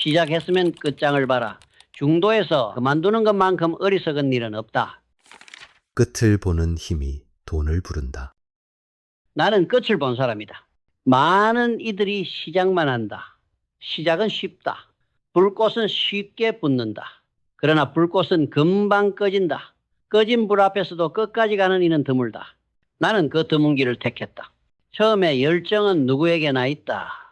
시작했으면 끝장을 봐라. 중도에서 그만두는 것만큼 어리석은 일은 없다. 끝을 보는 힘이 돈을 부른다. 나는 끝을 본 사람이다. 많은 이들이 시작만 한다. 시작은 쉽다. 불꽃은 쉽게 붙는다. 그러나 불꽃은 금방 꺼진다. 꺼진 불 앞에서도 끝까지 가는 이는 드물다. 나는 그 드문 길을 택했다. 처음에 열정은 누구에게나 있다.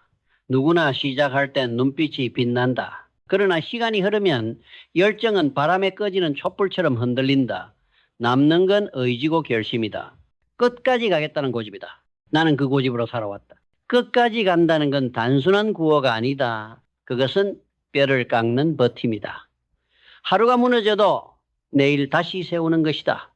누구나 시작할 땐 눈빛이 빛난다. 그러나 시간이 흐르면 열정은 바람에 꺼지는 촛불처럼 흔들린다. 남는 건 의지고 결심이다. 끝까지 가겠다는 고집이다. 나는 그 고집으로 살아왔다. 끝까지 간다는 건 단순한 구호가 아니다. 그것은 뼈를 깎는 버팀이다. 하루가 무너져도 내일 다시 세우는 것이다.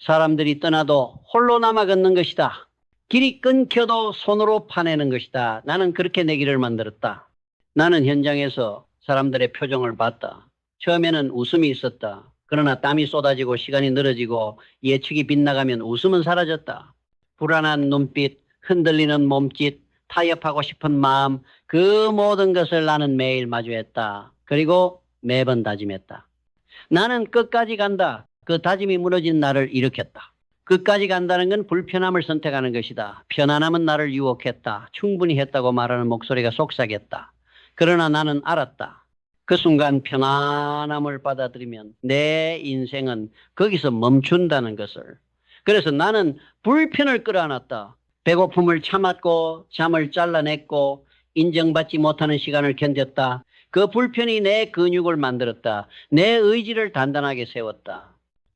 사람들이 떠나도 홀로 남아 걷는 것이다. 길이 끊겨도 손으로 파내는 것이다. 나는 그렇게 내 길을 만들었다. 나는 현장에서 사람들의 표정을 봤다. 처음에는 웃음이 있었다. 그러나 땀이 쏟아지고 시간이 늘어지고 예측이 빗나가면 웃음은 사라졌다. 불안한 눈빛, 흔들리는 몸짓, 타협하고 싶은 마음, 그 모든 것을 나는 매일 마주했다. 그리고 매번 다짐했다. 나는 끝까지 간다. 그 다짐이 무너진 나를 일으켰다. 끝까지 간다는 건 불편함을 선택하는 것이다. 편안함은 나를 유혹했다. 충분히 했다고 말하는 목소리가 속삭였다. 그러나 나는 알았다. 그 순간 편안함을 받아들이면 내 인생은 거기서 멈춘다는 것을. 그래서 나는 불편을 끌어안았다. 배고픔을 참았고 잠을 잘라냈고 인정받지 못하는 시간을 견뎠다. 그 불편이 내 근육을 만들었다. 내 의지를 단단하게 세웠다.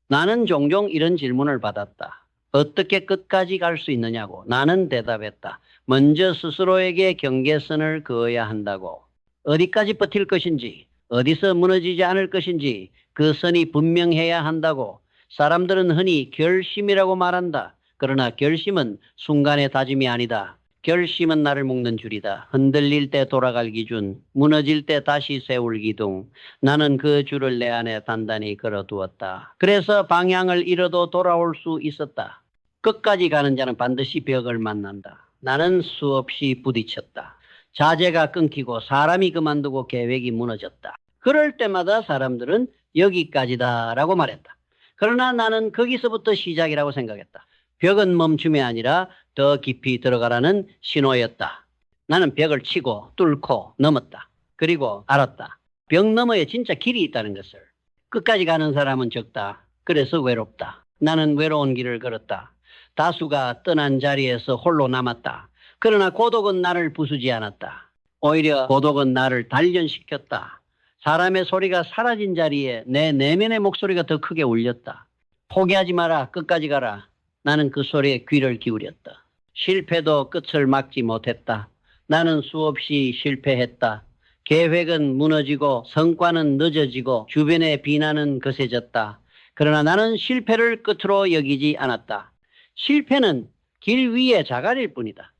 나는 종종 이런 질문을 받았다. 어떻게 끝까지 갈 수 있느냐고. 나는 대답했다. 먼저 스스로에게 경계선을 그어야 한다고. 어디까지 버틸 것인지, 어디서 무너지지 않을 것인지 그 선이 분명해야 한다고. 사람들은 흔히 결심이라고 말한다. 그러나 결심은 순간의 다짐이 아니다. 결심은 나를 묶는 줄이다. 흔들릴 때 돌아갈 기준, 무너질 때 다시 세울 기둥. 나는 그 줄을 내 안에 단단히 걸어두었다. 그래서 방향을 잃어도 돌아올 수 있었다. 끝까지 가는 자는 반드시 벽을 만난다. 나는 수없이 부딪혔다. 자재가 끊기고 사람이 그만두고 계획이 무너졌다. 그럴 때마다 사람들은 여기까지다라고 말했다. 그러나 나는 거기서부터 시작이라고 생각했다. 벽은 멈춤이 아니라 더 깊이 들어가라는 신호였다. 나는 벽을 치고 뚫고 넘었다. 그리고 알았다. 벽 너머에 진짜 길이 있다는 것을. 끝까지 가는 사람은 적다. 그래서 외롭다. 나는 외로운 길을 걸었다. 다수가 떠난 자리에서 홀로 남았다. 그러나 고독은 나를 부수지 않았다. 오히려 고독은 나를 단련시켰다. 사람의 소리가 사라진 자리에 내 내면의 목소리가 더 크게 울렸다. 포기하지 마라. 끝까지 가라. 나는 그 소리에 귀를 기울였다. 실패도 끝을 막지 못했다. 나는 수없이 실패했다. 계획은 무너지고 성과는 늦어지고 주변의 비난은 거세졌다. 그러나 나는 실패를 끝으로 여기지 않았다. 실패는 길 위의 자갈일 뿐이다.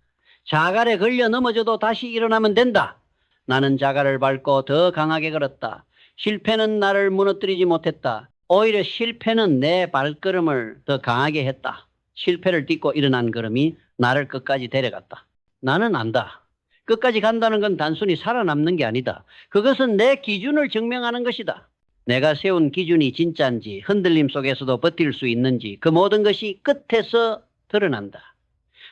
자갈에 걸려 넘어져도 다시 일어나면 된다. 나는 자갈을 밟고 더 강하게 걸었다. 실패는 나를 무너뜨리지 못했다. 오히려 실패는 내 발걸음을 더 강하게 했다. 실패를 딛고 일어난 걸음이 나를 끝까지 데려갔다. 나는 안다. 끝까지 간다는 건 단순히 살아남는 게 아니다. 그것은 내 기준을 증명하는 것이다. 내가 세운 기준이 진짜인지 흔들림 속에서도 버틸 수 있는지 그 모든 것이 끝에서 드러난다.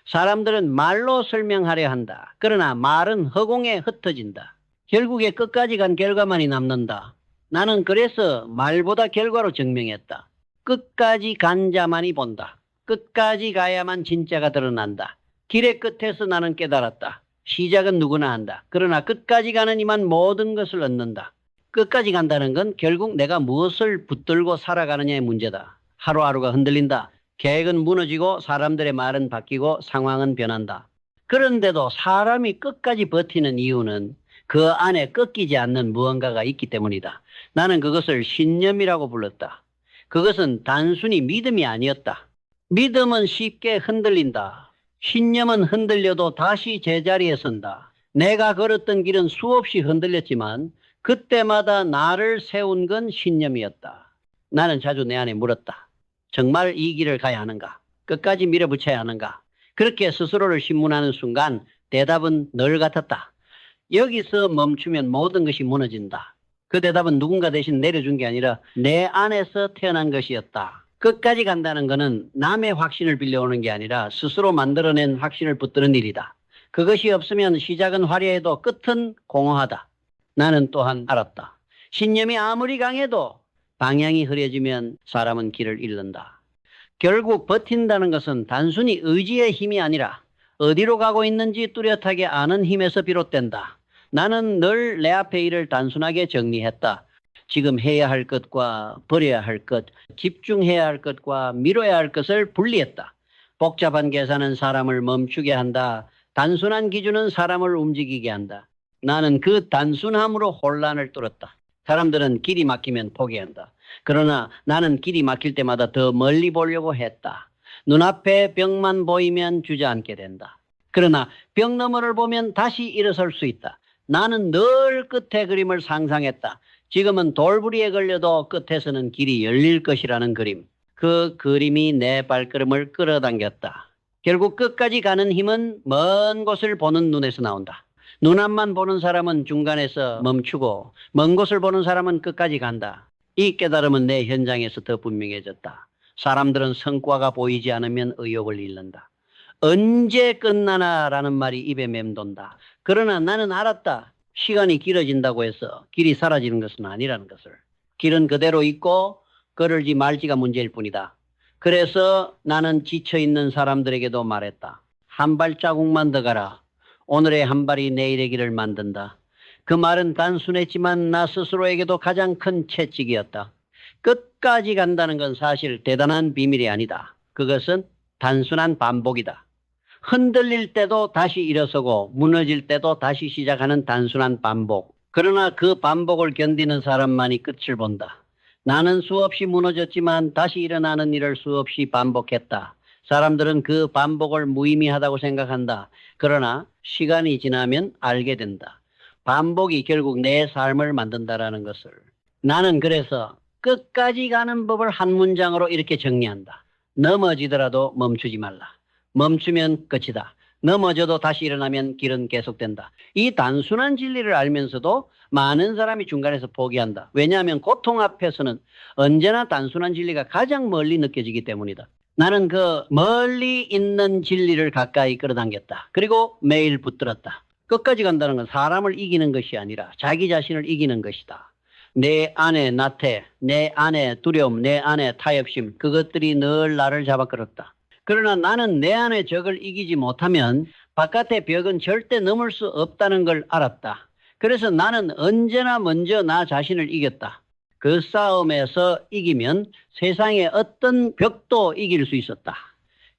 사람들은 말로 설명하려 한다. 그러나 말은 허공에 흩어진다. 결국에 끝까지 간 결과만이 남는다. 나는 그래서 말보다 결과로 증명했다. 끝까지 간 자만이 본다. 끝까지 가야만 진짜가 드러난다. 길의 끝에서 나는 깨달았다. 시작은 누구나 한다. 그러나 끝까지 가는 이만 모든 것을 얻는다. 끝까지 간다는 건 결국 내가 무엇을 붙들고 살아가느냐의 문제다. 하루하루가 흔들린다. 계획은 무너지고 사람들의 말은 바뀌고 상황은 변한다. 그런데도 사람이 끝까지 버티는 이유는 그 안에 꺾이지 않는 무언가가 있기 때문이다. 나는 그것을 신념이라고 불렀다. 그것은 단순히 믿음이 아니었다. 믿음은 쉽게 흔들린다. 신념은 흔들려도 다시 제자리에 선다. 내가 걸었던 길은 수없이 흔들렸지만 그때마다 나를 세운 건 신념이었다. 나는 자주 내 안에 물었다. 정말 이 길을 가야 하는가? 끝까지 밀어붙여야 하는가? 그렇게 스스로를 신문하는 순간 대답은 늘 같았다. 여기서 멈추면 모든 것이 무너진다. 그 대답은 누군가 대신 내려준 게 아니라 내 안에서 태어난 것이었다. 끝까지 간다는 것은 남의 확신을 빌려오는 게 아니라 스스로 만들어낸 확신을 붙드는 일이다. 그것이 없으면 시작은 화려해도 끝은 공허하다. 나는 또한 알았다. 신념이 아무리 강해도 방향이 흐려지면 사람은 길을 잃는다. 결국 버틴다는 것은 단순히 의지의 힘이 아니라 어디로 가고 있는지 뚜렷하게 아는 힘에서 비롯된다. 나는 늘 내 앞의 일을 단순하게 정리했다. 지금 해야 할 것과 버려야 할 것, 집중해야 할 것과 미뤄야 할 것을 분리했다. 복잡한 계산은 사람을 멈추게 한다. 단순한 기준은 사람을 움직이게 한다. 나는 그 단순함으로 혼란을 뚫었다. 사람들은 길이 막히면 포기한다. 그러나 나는 길이 막힐 때마다 더 멀리 보려고 했다. 눈앞에 벽만 보이면 주저앉게 된다. 그러나 벽 너머를 보면 다시 일어설 수 있다. 나는 늘 끝에 그림을 상상했다. 지금은 돌부리에 걸려도 끝에서는 길이 열릴 것이라는 그림. 그 그림이 내 발걸음을 끌어당겼다. 결국 끝까지 가는 힘은 먼 곳을 보는 눈에서 나온다. 눈앞만 보는 사람은 중간에서 멈추고 먼 곳을 보는 사람은 끝까지 간다. 이 깨달음은 내 현장에서 더 분명해졌다. 사람들은 성과가 보이지 않으면 의욕을 잃는다. 언제 끝나나라는 말이 입에 맴돈다. 그러나 나는 알았다. 시간이 길어진다고 해서 길이 사라지는 것은 아니라는 것을. 길은 그대로 있고 걸을지 말지가 문제일 뿐이다. 그래서 나는 지쳐있는 사람들에게도 말했다. 한 발자국만 더 가라. 오늘의 한 발이 내일의 길을 만든다. 그 말은 단순했지만 나 스스로에게도 가장 큰 채찍이었다. 끝까지 간다는 건 사실 대단한 비밀이 아니다. 그것은 단순한 반복이다. 흔들릴 때도 다시 일어서고 무너질 때도 다시 시작하는 단순한 반복. 그러나 그 반복을 견디는 사람만이 끝을 본다. 나는 수없이 무너졌지만 다시 일어나는 일을 수없이 반복했다. 사람들은 그 반복을 무의미하다고 생각한다. 그러나 시간이 지나면 알게 된다. 반복이 결국 내 삶을 만든다라는 것을. 나는 그래서 끝까지 가는 법을 한 문장으로 이렇게 정리한다. 넘어지더라도 멈추지 말라. 멈추면 끝이다. 넘어져도 다시 일어나면 길은 계속된다. 이 단순한 진리를 알면서도 많은 사람이 중간에서 포기한다. 왜냐하면 고통 앞에서는 언제나 단순한 진리가 가장 멀리 느껴지기 때문이다. 나는 그 멀리 있는 진리를 가까이 끌어당겼다. 그리고 매일 붙들었다. 끝까지 간다는 건 사람을 이기는 것이 아니라 자기 자신을 이기는 것이다. 내 안에 나태, 내 안에 두려움, 내 안에 타협심, 그것들이 늘 나를 잡아 끌었다. 그러나 나는 내 안의 적을 이기지 못하면 바깥의 벽은 절대 넘을 수 없다는 걸 알았다. 그래서 나는 언제나 먼저 나 자신을 이겼다. 그 싸움에서 이기면 세상의 어떤 벽도 이길 수 있었다.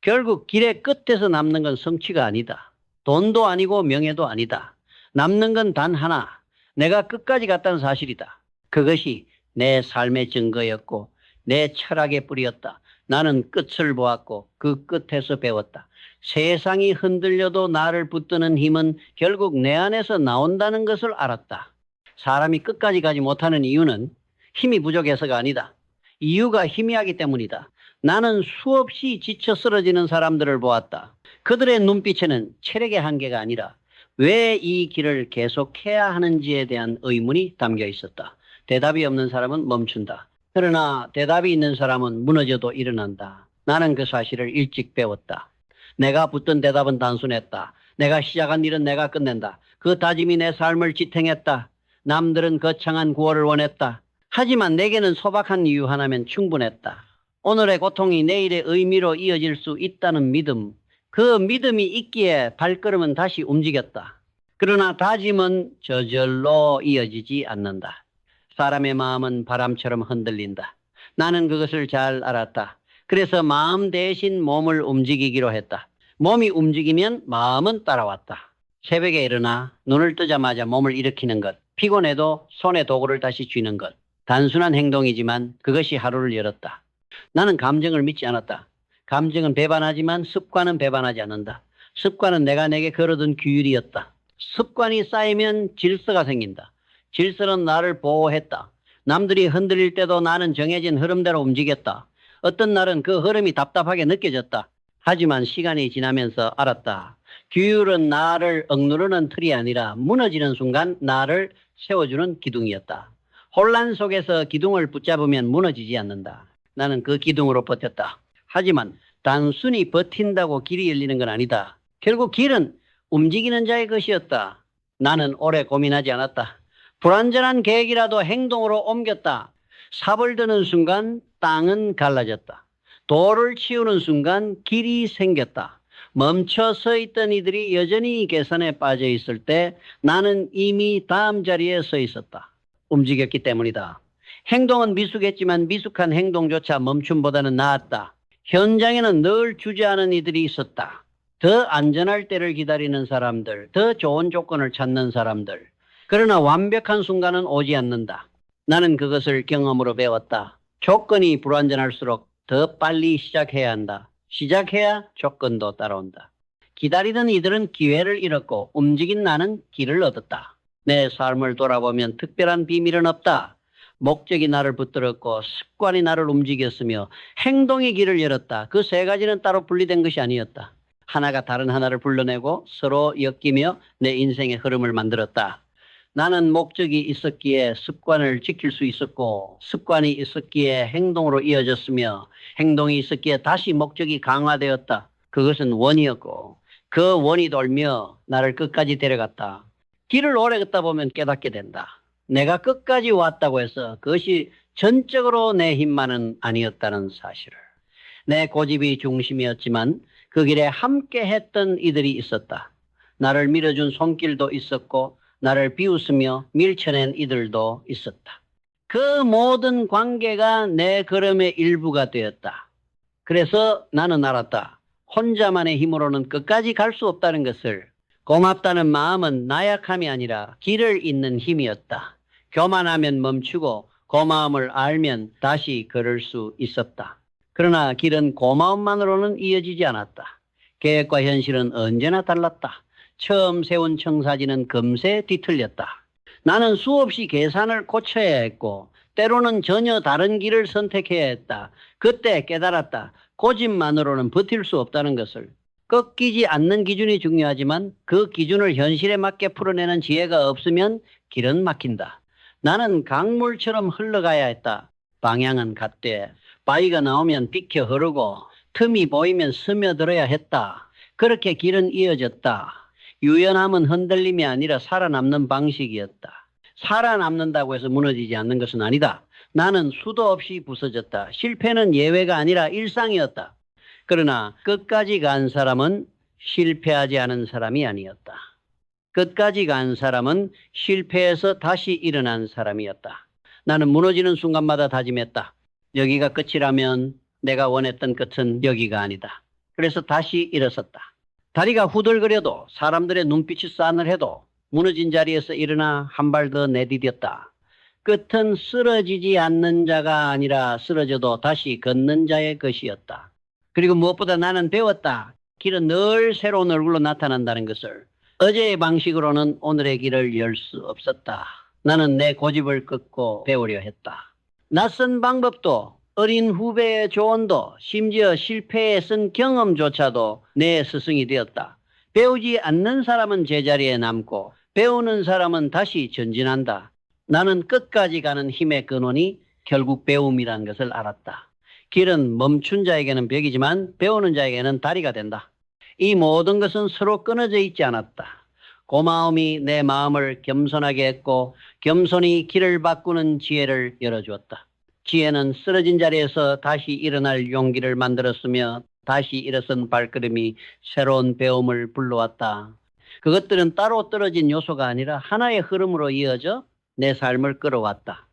결국 길의 끝에서 남는 건 성취가 아니다. 돈도 아니고 명예도 아니다. 남는 건 단 하나. 내가 끝까지 갔다는 사실이다. 그것이 내 삶의 증거였고 내 철학의 뿌리였다. 나는 끝을 보았고 그 끝에서 배웠다. 세상이 흔들려도 나를 붙드는 힘은 결국 내 안에서 나온다는 것을 알았다. 사람이 끝까지 가지 못하는 이유는 힘이 부족해서가 아니다. 이유가 희미하기 때문이다. 나는 수없이 지쳐 쓰러지는 사람들을 보았다. 그들의 눈빛에는 체력의 한계가 아니라 왜 이 길을 계속해야 하는지에 대한 의문이 담겨 있었다. 대답이 없는 사람은 멈춘다. 그러나 대답이 있는 사람은 무너져도 일어난다. 나는 그 사실을 일찍 배웠다. 내가 붙든 대답은 단순했다. 내가 시작한 일은 내가 끝낸다. 그 다짐이 내 삶을 지탱했다. 남들은 거창한 구호를 원했다. 하지만 내게는 소박한 이유 하나면 충분했다. 오늘의 고통이 내일의 의미로 이어질 수 있다는 믿음. 그 믿음이 있기에 발걸음은 다시 움직였다. 그러나 다짐은 저절로 이어지지 않는다. 사람의 마음은 바람처럼 흔들린다. 나는 그것을 잘 알았다. 그래서 마음 대신 몸을 움직이기로 했다. 몸이 움직이면 마음은 따라왔다. 새벽에 일어나 눈을 뜨자마자 몸을 일으키는 것. 피곤해도 손에 도구를 다시 쥐는 것. 단순한 행동이지만 그것이 하루를 열었다. 나는 감정을 믿지 않았다. 감정은 배반하지만 습관은 배반하지 않는다. 습관은 내게 걸어둔 규율이었다. 습관이 쌓이면 질서가 생긴다. 질서는 나를 보호했다. 남들이 흔들릴 때도 나는 정해진 흐름대로 움직였다. 어떤 날은 그 흐름이 답답하게 느껴졌다. 하지만 시간이 지나면서 알았다. 규율은 나를 억누르는 틀이 아니라 무너지는 순간 나를 세워주는 기둥이었다. 혼란 속에서 기둥을 붙잡으면 무너지지 않는다. 나는 그 기둥으로 버텼다. 하지만 단순히 버틴다고 길이 열리는 건 아니다. 결국 길은 움직이는 자의 것이었다. 나는 오래 고민하지 않았다. 불완전한 계획이라도 행동으로 옮겼다. 삽을 드는 순간 땅은 갈라졌다. 돌을 치우는 순간 길이 생겼다. 멈춰 서 있던 이들이 여전히 계산에 빠져 있을 때 나는 이미 다음 자리에 서 있었다. 움직였기 때문이다. 행동은 미숙했지만 미숙한 행동조차 멈춤보다는 나았다. 현장에는 늘 주저하는 이들이 있었다. 더 안전할 때를 기다리는 사람들, 더 좋은 조건을 찾는 사람들. 그러나 완벽한 순간은 오지 않는다. 나는 그것을 경험으로 배웠다. 조건이 불완전할수록 더 빨리 시작해야 한다. 시작해야 조건도 따라온다. 기다리던 이들은 기회를 잃었고 움직인 나는 길을 얻었다. 내 삶을 돌아보면 특별한 비밀은 없다. 목적이 나를 붙들었고 습관이 나를 움직였으며 행동이 길을 열었다. 그 세 가지는 따로 분리된 것이 아니었다. 하나가 다른 하나를 불러내고 서로 엮이며 내 인생의 흐름을 만들었다. 나는 목적이 있었기에 습관을 지킬 수 있었고 습관이 있었기에 행동으로 이어졌으며 행동이 있었기에 다시 목적이 강화되었다. 그것은 원이었고 그 원이 돌며 나를 끝까지 데려갔다. 길을 오래 걷다 보면 깨닫게 된다. 내가 끝까지 왔다고 해서 그것이 전적으로 내 힘만은 아니었다는 사실을. 내 고집이 중심이었지만 그 길에 함께 했던 이들이 있었다. 나를 밀어준 손길도 있었고 나를 비웃으며 밀쳐낸 이들도 있었다. 그 모든 관계가 내 걸음의 일부가 되었다. 그래서 나는 알았다. 혼자만의 힘으로는 끝까지 갈 수 없다는 것을. 고맙다는 마음은 나약함이 아니라 길을 잇는 힘이었다. 교만하면 멈추고 고마움을 알면 다시 걸을 수 있었다. 그러나 길은 고마움만으로는 이어지지 않았다. 계획과 현실은 언제나 달랐다. 처음 세운 청사진은 금세 뒤틀렸다. 나는 수없이 계산을 고쳐야 했고 때로는 전혀 다른 길을 선택해야 했다. 그때 깨달았다. 고집만으로는 버틸 수 없다는 것을. 꺾이지 않는 기준이 중요하지만 그 기준을 현실에 맞게 풀어내는 지혜가 없으면 길은 막힌다. 나는 강물처럼 흘러가야 했다. 방향은 같되 바위가 나오면 비켜 흐르고 틈이 보이면 스며들어야 했다. 그렇게 길은 이어졌다. 유연함은 흔들림이 아니라 살아남는 방식이었다. 살아남는다고 해서 무너지지 않는 것은 아니다. 나는 수도 없이 부서졌다. 실패는 예외가 아니라 일상이었다. 그러나 끝까지 간 사람은 실패하지 않은 사람이 아니었다. 끝까지 간 사람은 실패해서 다시 일어난 사람이었다. 나는 무너지는 순간마다 다짐했다. 여기가 끝이라면 내가 원했던 끝은 여기가 아니다. 그래서 다시 일어섰다. 다리가 후들거려도 사람들의 눈빛이 싸늘해도 무너진 자리에서 일어나 한 발 더 내디뎠다. 끝은 쓰러지지 않는 자가 아니라 쓰러져도 다시 걷는 자의 것이었다. 그리고 무엇보다 나는 배웠다. 길은 늘 새로운 얼굴로 나타난다는 것을. 어제의 방식으로는 오늘의 길을 열 수 없었다. 나는 내 고집을 꺾고 배우려 했다. 낯선 방법도 어린 후배의 조언도 심지어 실패에 쓴 경험조차도 내 스승이 되었다. 배우지 않는 사람은 제자리에 남고 배우는 사람은 다시 전진한다. 나는 끝까지 가는 힘의 근원이 결국 배움이라는 것을 알았다. 길은 멈춘 자에게는 벽이지만 배우는 자에게는 다리가 된다. 이 모든 것은 서로 끊어져 있지 않았다. 고마움이 내 마음을 겸손하게 했고 겸손이 길을 바꾸는 지혜를 열어주었다. 지혜는 쓰러진 자리에서 다시 일어날 용기를 만들었으며 다시 일어선 발걸음이 새로운 배움을 불러왔다. 그것들은 따로 떨어진 요소가 아니라 하나의 흐름으로 이어져 내 삶을 끌어왔다.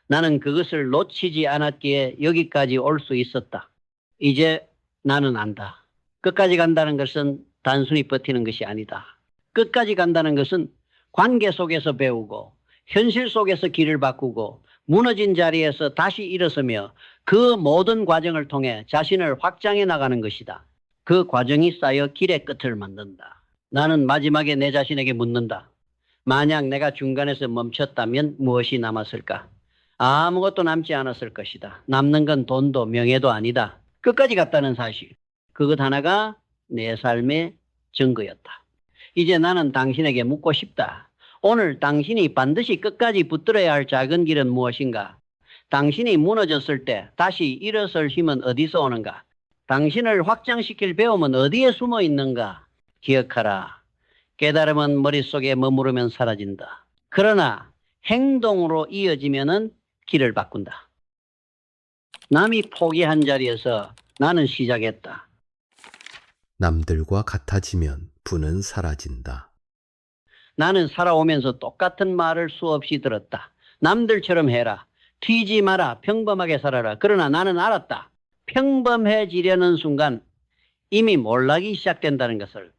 나는 그것을 놓치지 않았기에 여기까지 올 수 있었다. 이제 나는 안다. 끝까지 간다는 것은 단순히 버티는 것이 아니다. 끝까지 간다는 것은 관계 속에서 배우고 현실 속에서 길을 바꾸고 무너진 자리에서 다시 일어서며 그 모든 과정을 통해 자신을 확장해 나가는 것이다. 그 과정이 쌓여 길의 끝을 만든다. 나는 마지막에 내 자신에게 묻는다. 만약 내가 중간에서 멈췄다면 무엇이 남았을까? 아무것도 남지 않았을 것이다. 남는 건 돈도 명예도 아니다. 끝까지 갔다는 사실. 그것 하나가 내 삶의 증거였다. 이제 나는 당신에게 묻고 싶다. 오늘 당신이 반드시 끝까지 붙들어야 할 작은 길은 무엇인가? 당신이 무너졌을 때 다시 일어설 힘은 어디서 오는가? 당신을 확장시킬 배움은 어디에 숨어 있는가? 기억하라. 깨달음은 머릿속에 머무르면 사라진다. 그러나 행동으로 이어지면은 길을 바꾼다. 남이 포기한 자리에서 나는 시작했다. 남들과 같아지면 부는 사라진다. 나는 살아오면서 똑같은 말을 수없이 들었다. 남들처럼 해라. 튀지 마라. 평범하게 살아라. 그러나 나는 알았다. 평범해지려는 순간 이미 몰락이 시작된다는 것을.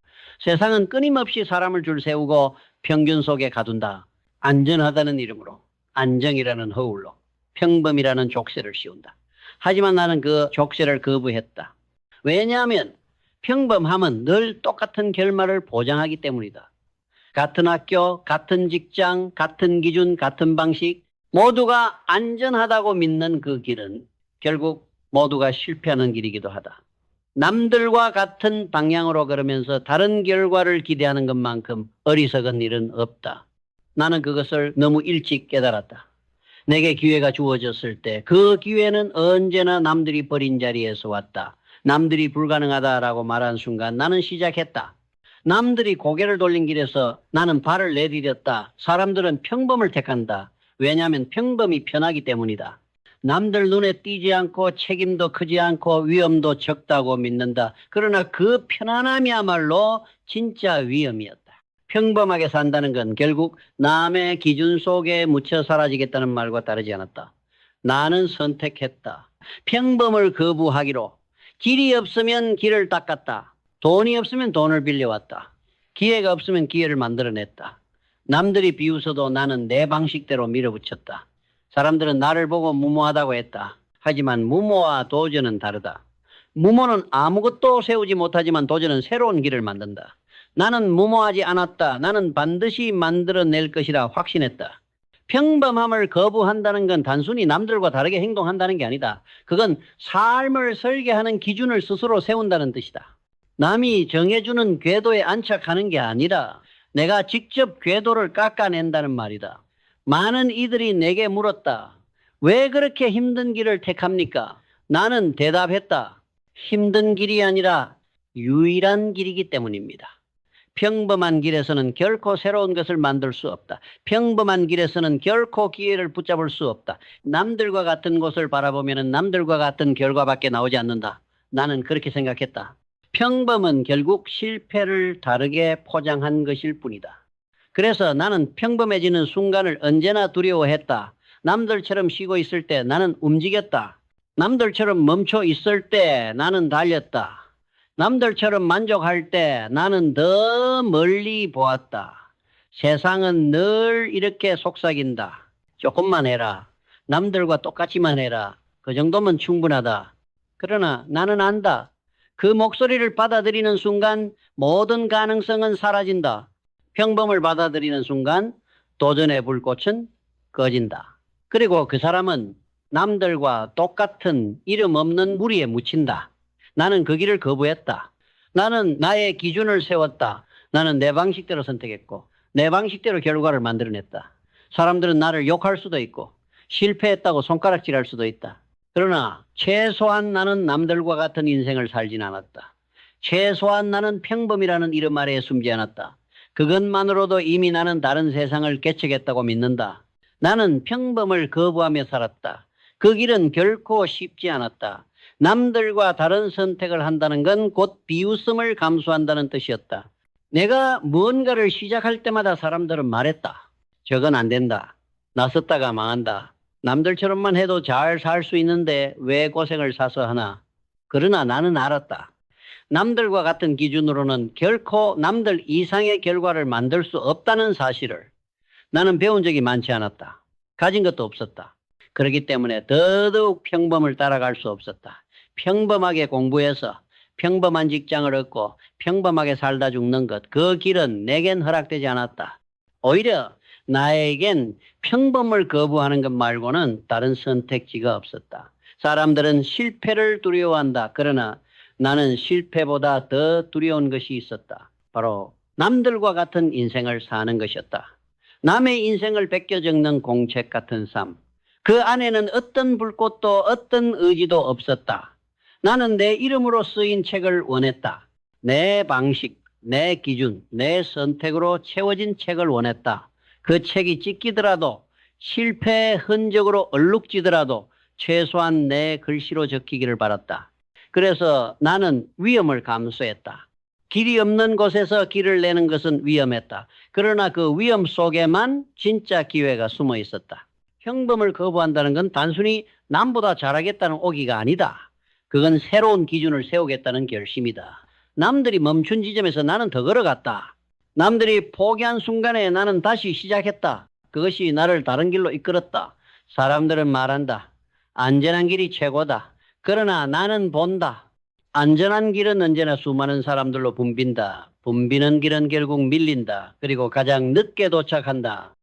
세상은 끊임없이 사람을 줄 세우고 평균 속에 가둔다. 안전하다는 이름으로, 안정이라는 허울로, 평범이라는 족쇄를 씌운다. 하지만 나는 그 족쇄를 거부했다. 왜냐하면 평범함은 늘 똑같은 결말을 보장하기 때문이다. 같은 학교, 같은 직장, 같은 기준, 같은 방식, 모두가 안전하다고 믿는 그 길은 결국 모두가 실패하는 길이기도 하다. 남들과 같은 방향으로 걸으면서 다른 결과를 기대하는 것만큼 어리석은 일은 없다. 나는 그것을 너무 일찍 깨달았다. 내게 기회가 주어졌을 때 그 기회는 언제나 남들이 버린 자리에서 왔다. 남들이 불가능하다라고 말한 순간 나는 시작했다. 남들이 고개를 돌린 길에서 나는 발을 내디뎠다. 사람들은 평범을 택한다. 왜냐하면 평범이 편하기 때문이다. 남들 눈에 띄지 않고 책임도 크지 않고 위험도 적다고 믿는다. 그러나 그 편안함이야말로 진짜 위험이었다. 평범하게 산다는 건 결국 남의 기준 속에 묻혀 사라지겠다는 말과 다르지 않았다. 나는 선택했다. 평범을 거부하기로. 길이 없으면 길을 닦았다. 돈이 없으면 돈을 빌려왔다. 기회가 없으면 기회를 만들어냈다. 남들이 비웃어도 나는 내 방식대로 밀어붙였다. 사람들은 나를 보고 무모하다고 했다. 하지만 무모와 도전은 다르다. 무모는 아무것도 세우지 못하지만 도전은 새로운 길을 만든다. 나는 무모하지 않았다. 나는 반드시 만들어낼 것이라 확신했다. 평범함을 거부한다는 건 단순히 남들과 다르게 행동한다는 게 아니다. 그건 삶을 설계하는 기준을 스스로 세운다는 뜻이다. 남이 정해주는 궤도에 안착하는 게 아니라 내가 직접 궤도를 깎아낸다는 말이다. 많은 이들이 내게 물었다. 왜 그렇게 힘든 길을 택합니까? 나는 대답했다. 힘든 길이 아니라 유일한 길이기 때문입니다. 평범한 길에서는 결코 새로운 것을 만들 수 없다. 평범한 길에서는 결코 기회를 붙잡을 수 없다. 남들과 같은 곳을 바라보면 남들과 같은 결과밖에 나오지 않는다. 나는 그렇게 생각했다. 평범은 결국 실패를 다르게 포장한 것일 뿐이다. 그래서 나는 평범해지는 순간을 언제나 두려워했다. 남들처럼 쉬고 있을 때 나는 움직였다. 남들처럼 멈춰 있을 때 나는 달렸다. 남들처럼 만족할 때 나는 더 멀리 보았다. 세상은 늘 이렇게 속삭인다. 조금만 해라. 남들과 똑같이만 해라. 그 정도면 충분하다. 그러나 나는 안다. 그 목소리를 받아들이는 순간 모든 가능성은 사라진다. 평범을 받아들이는 순간 도전의 불꽃은 꺼진다. 그리고 그 사람은 남들과 똑같은 이름 없는 무리에 묻힌다. 나는 그 길을 거부했다. 나는 나의 기준을 세웠다. 나는 내 방식대로 선택했고 내 방식대로 결과를 만들어냈다. 사람들은 나를 욕할 수도 있고 실패했다고 손가락질할 수도 있다. 그러나 최소한 나는 남들과 같은 인생을 살진 않았다. 최소한 나는 평범이라는 이름 아래에 숨지 않았다. 그것만으로도 이미 나는 다른 세상을 개척했다고 믿는다. 나는 평범을 거부하며 살았다. 그 길은 결코 쉽지 않았다. 남들과 다른 선택을 한다는 건 곧 비웃음을 감수한다는 뜻이었다. 내가 무언가를 시작할 때마다 사람들은 말했다. 저건 안 된다. 나섰다가 망한다. 남들처럼만 해도 잘 살 수 있는데 왜 고생을 사서 하나. 그러나 나는 알았다. 남들과 같은 기준으로는 결코 남들 이상의 결과를 만들 수 없다는 사실을. 나는 배운 적이 많지 않았다. 가진 것도 없었다. 그렇기 때문에 더더욱 평범을 따라갈 수 없었다. 평범하게 공부해서 평범한 직장을 얻고 평범하게 살다 죽는 것, 그 길은 내겐 허락되지 않았다. 오히려 나에겐 평범을 거부하는 것 말고는 다른 선택지가 없었다. 사람들은 실패를 두려워한다. 그러나 나는 실패보다 더 두려운 것이 있었다. 바로 남들과 같은 인생을 사는 것이었다. 남의 인생을 베껴 적는 공책 같은 삶. 그 안에는 어떤 불꽃도 어떤 의지도 없었다. 나는 내 이름으로 쓰인 책을 원했다. 내 방식, 내 기준, 내 선택으로 채워진 책을 원했다. 그 책이 찢기더라도 실패의 흔적으로 얼룩지더라도 최소한 내 글씨로 적히기를 바랐다. 그래서 나는 위험을 감수했다. 길이 없는 곳에서 길을 내는 것은 위험했다. 그러나 그 위험 속에만 진짜 기회가 숨어 있었다. 평범을 거부한다는 건 단순히 남보다 잘하겠다는 오기가 아니다. 그건 새로운 기준을 세우겠다는 결심이다. 남들이 멈춘 지점에서 나는 더 걸어갔다. 남들이 포기한 순간에 나는 다시 시작했다. 그것이 나를 다른 길로 이끌었다. 사람들은 말한다. 안전한 길이 최고다. 그러나 나는 본다. 안전한 길은 언제나 수많은 사람들로 붐빈다. 붐비는 길은 결국 밀린다. 그리고 가장 늦게 도착한다.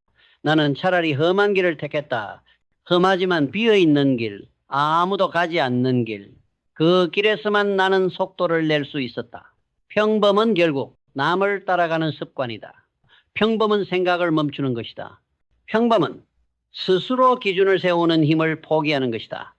나는 차라리 험한 길을 택했다. 험하지만 비어있는 길, 아무도 가지 않는 길. 그 길에서만 나는 속도를 낼 수 있었다. 평범은 결국 남을 따라가는 습관이다. 평범은 생각을 멈추는 것이다. 평범은 스스로 기준을 세우는 힘을 포기하는 것이다.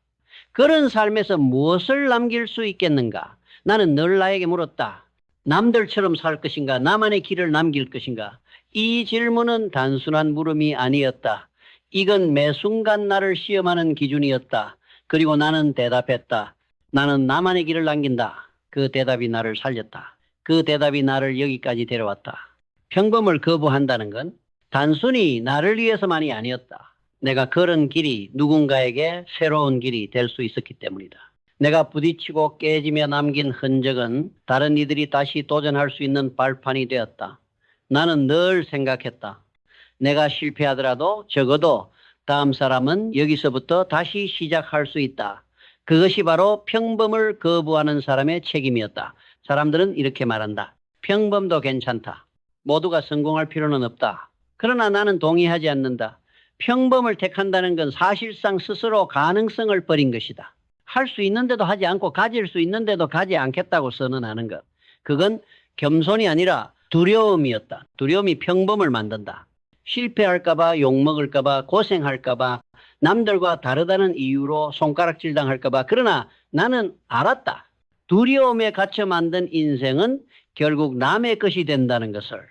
그런 삶에서 무엇을 남길 수 있겠는가? 나는 늘 나에게 물었다. 남들처럼 살 것인가? 나만의 길을 남길 것인가? 이 질문은 단순한 물음이 아니었다. 이건 매 순간 나를 시험하는 기준이었다. 그리고 나는 대답했다. 나는 나만의 길을 남긴다. 그 대답이 나를 살렸다. 그 대답이 나를 여기까지 데려왔다. 평범을 거부한다는 건 단순히 나를 위해서만이 아니었다. 내가 걸은 길이 누군가에게 새로운 길이 될 수 있었기 때문이다. 내가 부딪히고 깨지며 남긴 흔적은 다른 이들이 다시 도전할 수 있는 발판이 되었다. 나는 늘 생각했다. 내가 실패하더라도 적어도 다음 사람은 여기서부터 다시 시작할 수 있다. 그것이 바로 평범을 거부하는 사람의 책임이었다. 사람들은 이렇게 말한다. 평범도 괜찮다. 모두가 성공할 필요는 없다. 그러나 나는 동의하지 않는다. 평범을 택한다는 건 사실상 스스로 가능성을 버린 것이다. 할 수 있는데도 하지 않고 가질 수 있는데도 가지 않겠다고 선언하는 것. 그건 겸손이 아니라 두려움이었다. 두려움이 평범을 만든다. 실패할까봐, 욕먹을까봐, 고생할까봐, 남들과 다르다는 이유로 손가락질 당할까봐. 그러나 나는 알았다. 두려움에 갇혀 만든 인생은 결국 남의 것이 된다는 것을.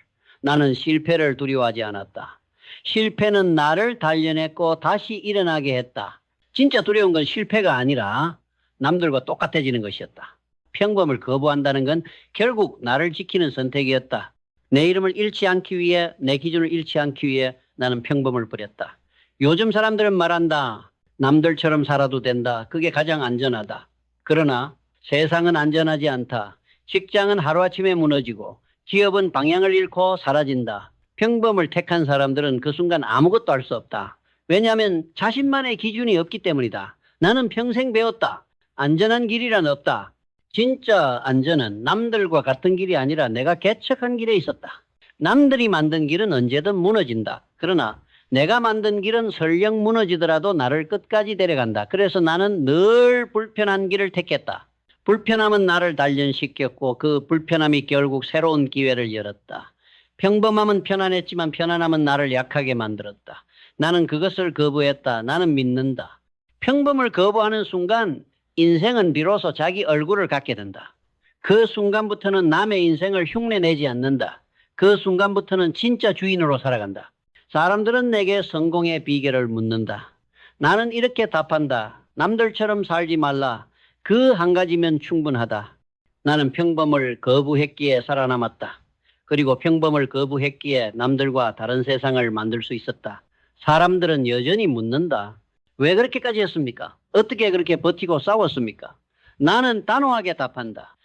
나는 실패를 두려워하지 않았다. 실패는 나를 단련했고 다시 일어나게 했다. 진짜 두려운 건 실패가 아니라 남들과 똑같아지는 것이었다. 평범을 거부한다는 건 결국 나를 지키는 선택이었다. 내 이름을 잃지 않기 위해, 내 기준을 잃지 않기 위해 나는 평범을 버렸다. 요즘 사람들은 말한다. 남들처럼 살아도 된다. 그게 가장 안전하다. 그러나 세상은 안전하지 않다. 직장은 하루아침에 무너지고 기업은 방향을 잃고 사라진다. 평범을 택한 사람들은 그 순간 아무것도 할 수 없다. 왜냐하면 자신만의 기준이 없기 때문이다. 나는 평생 배웠다. 안전한 길이란 없다. 진짜 안전은 남들과 같은 길이 아니라 내가 개척한 길에 있었다. 남들이 만든 길은 언제든 무너진다. 그러나 내가 만든 길은 설령 무너지더라도 나를 끝까지 데려간다. 그래서 나는 늘 불편한 길을 택했다. 불편함은 나를 단련시켰고 그 불편함이 결국 새로운 기회를 열었다. 평범함은 편안했지만 편안함은 나를 약하게 만들었다. 나는 그것을 거부했다. 나는 믿는다. 평범을 거부하는 순간 인생은 비로소 자기 얼굴을 갖게 된다. 그 순간부터는 남의 인생을 흉내내지 않는다. 그 순간부터는 진짜 주인으로 살아간다. 사람들은 내게 성공의 비결을 묻는다. 나는 이렇게 답한다. 남들처럼 살지 말라. 그 한 가지면 충분하다. 나는 평범을 거부했기에 살아남았다. 그리고 평범을 거부했기에 남들과 다른 세상을 만들 수 있었다. 사람들은 여전히 묻는다. 왜 그렇게까지 했습니까? 어떻게 그렇게 버티고 싸웠습니까? 나는 단호하게 답한다.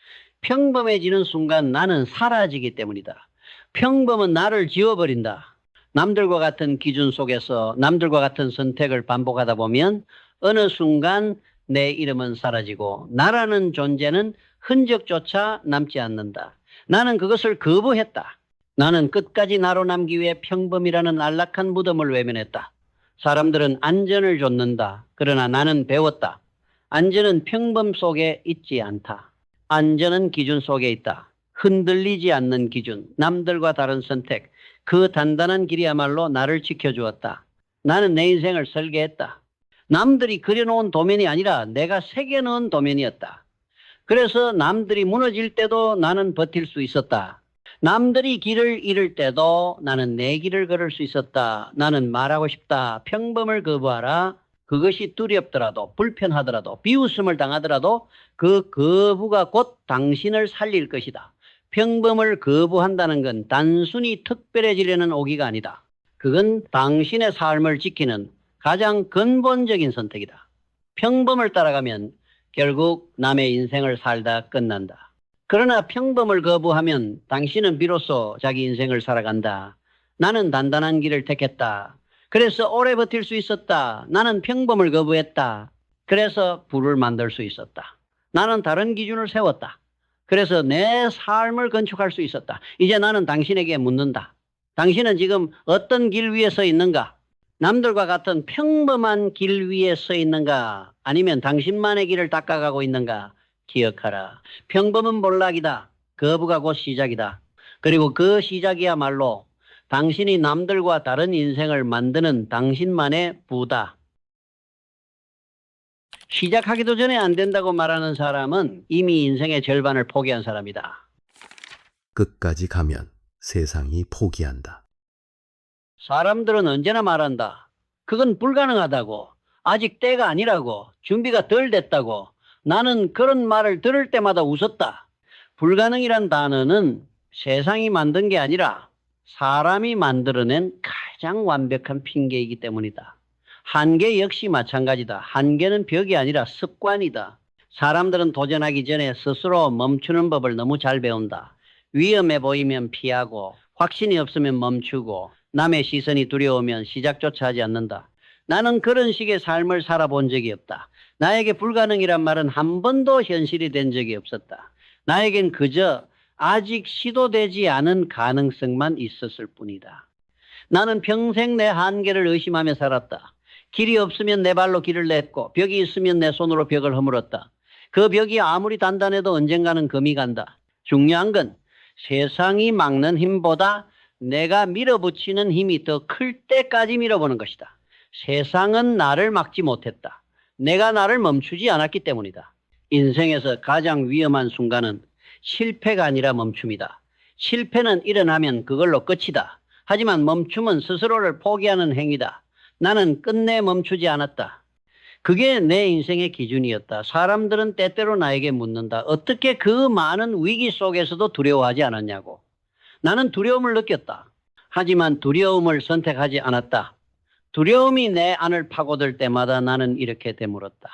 평범해지는 순간 나는 사라지기 때문이다. 평범은 나를 지워버린다. 남들과 같은 기준 속에서 남들과 같은 선택을 반복하다 보면 어느 순간 내 이름은 사라지고 나라는 존재는 흔적조차 남지 않는다. 나는 그것을 거부했다. 나는 끝까지 나로 남기 위해 평범이라는 안락한 무덤을 외면했다. 사람들은 안전을 좇는다. 그러나 나는 배웠다. 안전은 평범 속에 있지 않다. 안전은 기준 속에 있다. 흔들리지 않는 기준, 남들과 다른 선택, 그 단단한 길이야말로 나를 지켜주었다. 나는 내 인생을 설계했다. 남들이 그려놓은 도면이 아니라 내가 새겨놓은 도면이었다. 그래서 남들이 무너질 때도 나는 버틸 수 있었다. 남들이 길을 잃을 때도 나는 내 길을 걸을 수 있었다. 나는 말하고 싶다. 평범을 거부하라. 그것이 두렵더라도 불편하더라도 비웃음을 당하더라도 그 거부가 곧 당신을 살릴 것이다. 평범을 거부한다는 건 단순히 특별해지려는 오기가 아니다. 그건 당신의 삶을 지키는 가장 근본적인 선택이다. 평범을 따라가면 결국 남의 인생을 살다 끝난다. 그러나 평범을 거부하면 당신은 비로소 자기 인생을 살아간다. 나는 단단한 길을 택했다. 그래서 오래 버틸 수 있었다. 나는 평범을 거부했다. 그래서 부를 만들 수 있었다. 나는 다른 기준을 세웠다. 그래서 내 삶을 건축할 수 있었다. 이제 나는 당신에게 묻는다. 당신은 지금 어떤 길 위에 서 있는가? 남들과 같은 평범한 길 위에 서 있는가? 아니면 당신만의 길을 닦아가고 있는가? 기억하라. 평범은 몰락이다. 거부가 곧 시작이다. 그리고 그 시작이야말로 당신이 남들과 다른 인생을 만드는 당신만의 부다. 시작하기도 전에 안 된다고 말하는 사람은 이미 인생의 절반을 포기한 사람이다. 끝까지 가면 세상이 포기한다. 사람들은 언제나 말한다. 그건 불가능하다고. 아직 때가 아니라고. 준비가 덜 됐다고. 나는 그런 말을 들을 때마다 웃었다. 불가능이란 단어는 세상이 만든 게 아니라 사람이 만들어낸 가장 완벽한 핑계이기 때문이다. 한계 역시 마찬가지다. 한계는 벽이 아니라 습관이다. 사람들은 도전하기 전에 스스로 멈추는 법을 너무 잘 배운다. 위험해 보이면 피하고 확신이 없으면 멈추고 남의 시선이 두려우면 시작조차 하지 않는다. 나는 그런 식의 삶을 살아본 적이 없다. 나에게 불가능이란 말은 한 번도 현실이 된 적이 없었다. 나에겐 그저 아직 시도되지 않은 가능성만 있었을 뿐이다. 나는 평생 내 한계를 의심하며 살았다. 길이 없으면 내 발로 길을 냈고 벽이 있으면 내 손으로 벽을 허물었다. 그 벽이 아무리 단단해도 언젠가는 금이 간다. 중요한 건 세상이 막는 힘보다 내가 밀어붙이는 힘이 더 클 때까지 밀어보는 것이다. 세상은 나를 막지 못했다. 내가 나를 멈추지 않았기 때문이다. 인생에서 가장 위험한 순간은 실패가 아니라 멈춤이다. 실패는 일어나면 그걸로 끝이다. 하지만 멈춤은 스스로를 포기하는 행위다. 나는 끝내 멈추지 않았다. 그게 내 인생의 기준이었다. 사람들은 때때로 나에게 묻는다. 어떻게 그 많은 위기 속에서도 두려워하지 않았냐고. 나는 두려움을 느꼈다. 하지만 두려움을 선택하지 않았다. 두려움이 내 안을 파고들 때마다 나는 이렇게 되물었다.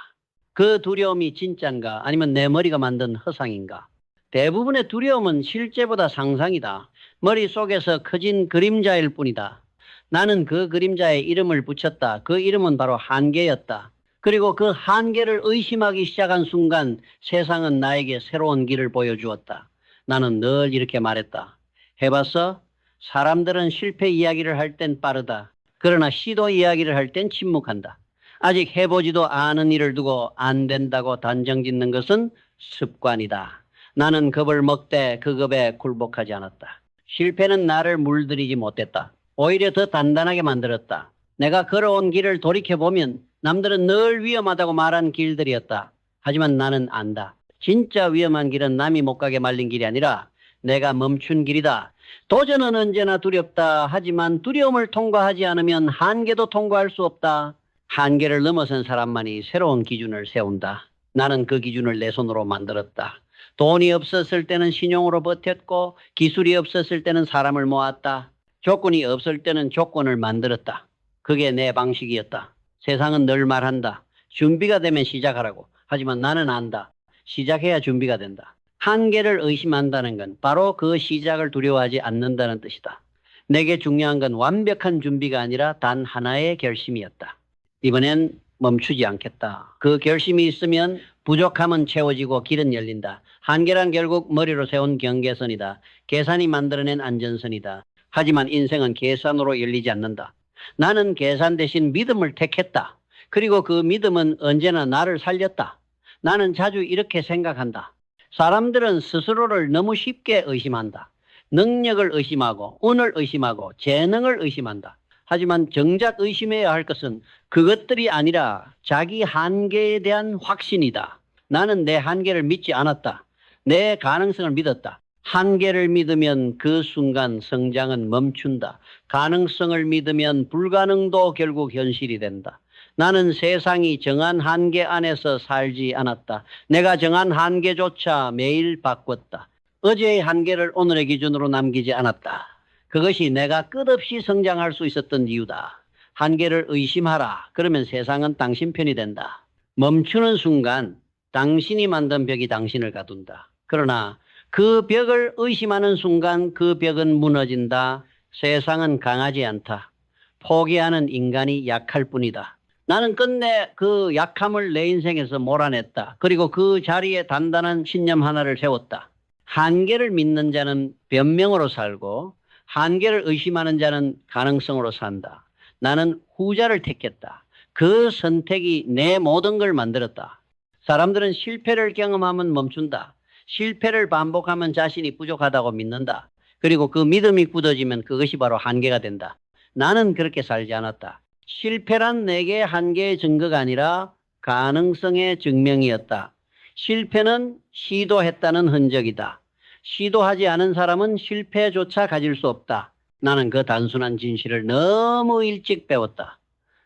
그 두려움이 진짠가 아니면 내 머리가 만든 허상인가? 대부분의 두려움은 실제보다 상상이다. 머릿속에서 커진 그림자일 뿐이다. 나는 그 그림자에 이름을 붙였다. 그 이름은 바로 한계였다. 그리고 그 한계를 의심하기 시작한 순간 세상은 나에게 새로운 길을 보여주었다. 나는 늘 이렇게 말했다. 해봤어? 사람들은 실패 이야기를 할 땐 빠르다. 그러나 시도 이야기를 할 땐 침묵한다. 아직 해보지도 않은 일을 두고 안 된다고 단정짓는 것은 습관이다. 나는 겁을 먹되 그 겁에 굴복하지 않았다. 실패는 나를 물들이지 못했다. 오히려 더 단단하게 만들었다. 내가 걸어온 길을 돌이켜보면 남들은 늘 위험하다고 말한 길들이었다. 하지만 나는 안다. 진짜 위험한 길은 남이 못 가게 말린 길이 아니라 내가 멈춘 길이다. 도전은 언제나 두렵다. 하지만 두려움을 통과하지 않으면 한계도 통과할 수 없다. 한계를 넘어선 사람만이 새로운 기준을 세운다. 나는 그 기준을 내 손으로 만들었다. 돈이 없었을 때는 신용으로 버텼고 기술이 없었을 때는 사람을 모았다. 조건이 없을 때는 조건을 만들었다. 그게 내 방식이었다. 세상은 늘 말한다. 준비가 되면 시작하라고. 하지만 나는 안다. 시작해야 준비가 된다. 한계를 의심한다는 건 바로 그 시작을 두려워하지 않는다는 뜻이다. 내게 중요한 건 완벽한 준비가 아니라 단 하나의 결심이었다. 이번엔 멈추지 않겠다. 그 결심이 있으면 부족함은 채워지고 길은 열린다. 한계란 결국 머리로 세운 경계선이다. 계산이 만들어낸 안전선이다. 하지만 인생은 계산으로 열리지 않는다. 나는 계산 대신 믿음을 택했다. 그리고 그 믿음은 언제나 나를 살렸다. 나는 자주 이렇게 생각한다. 사람들은 스스로를 너무 쉽게 의심한다. 능력을 의심하고 운을 의심하고 재능을 의심한다. 하지만 정작 의심해야 할 것은 그것들이 아니라 자기 한계에 대한 확신이다. 나는 내 한계를 믿지 않았다. 내 가능성을 믿었다. 한계를 믿으면 그 순간 성장은 멈춘다. 가능성을 믿으면 불가능도 결국 현실이 된다. 나는 세상이 정한 한계 안에서 살지 않았다. 내가 정한 한계조차 매일 바꿨다. 어제의 한계를 오늘의 기준으로 남기지 않았다. 그것이 내가 끝없이 성장할 수 있었던 이유다. 한계를 의심하라. 그러면 세상은 당신 편이 된다. 멈추는 순간 당신이 만든 벽이 당신을 가둔다. 그러나 그 벽을 의심하는 순간 그 벽은 무너진다. 세상은 강하지 않다. 포기하는 인간이 약할 뿐이다. 나는 끝내 그 약함을 내 인생에서 몰아냈다. 그리고 그 자리에 단단한 신념 하나를 세웠다. 한계를 믿는 자는 변명으로 살고 한계를 의심하는 자는 가능성으로 산다. 나는 후자를 택했다. 그 선택이 내 모든 걸 만들었다. 사람들은 실패를 경험하면 멈춘다. 실패를 반복하면 자신이 부족하다고 믿는다. 그리고 그 믿음이 굳어지면 그것이 바로 한계가 된다. 나는 그렇게 살지 않았다. 실패란 내게 한계의 증거가 아니라 가능성의 증명이었다. 실패는 시도했다는 흔적이다. 시도하지 않은 사람은 실패조차 가질 수 없다. 나는 그 단순한 진실을 너무 일찍 배웠다.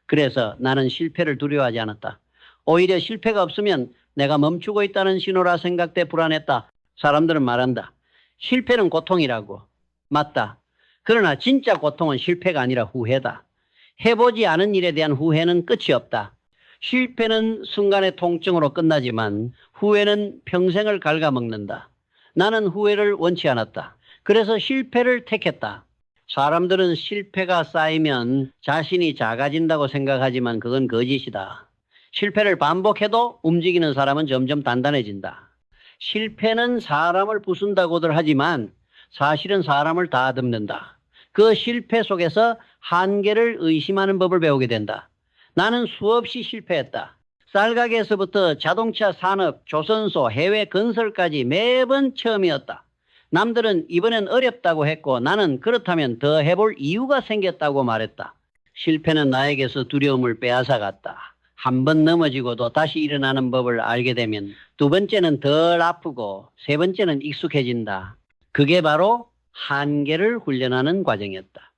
그래서 나는 실패를 두려워하지 않았다. 오히려 실패가 없으면 내가 멈추고 있다는 신호라 생각돼 불안했다. 사람들은 말한다. 실패는 고통이라고. 맞다. 그러나 진짜 고통은 실패가 아니라 후회다. 해보지 않은 일에 대한 후회는 끝이 없다. 실패는 순간의 통증으로 끝나지만 후회는 평생을 갉아먹는다. 나는 후회를 원치 않았다. 그래서 실패를 택했다. 사람들은 실패가 쌓이면 자신이 작아진다고 생각하지만 그건 거짓이다. 실패를 반복해도 움직이는 사람은 점점 단단해진다. 실패는 사람을 부순다고들 하지만 사실은 사람을 다듬는다. 그 실패 속에서 한계를 의심하는 법을 배우게 된다. 나는 수없이 실패했다. 쌀가게에서부터 자동차 산업, 조선소, 해외 건설까지 매번 처음이었다. 남들은 이번엔 어렵다고 했고 나는 그렇다면 더 해볼 이유가 생겼다고 말했다. 실패는 나에게서 두려움을 빼앗아갔다. 한 번 넘어지고도 다시 일어나는 법을 알게 되면 두 번째는 덜 아프고 세 번째는 익숙해진다. 그게 바로 한계를 훈련하는 과정이었다.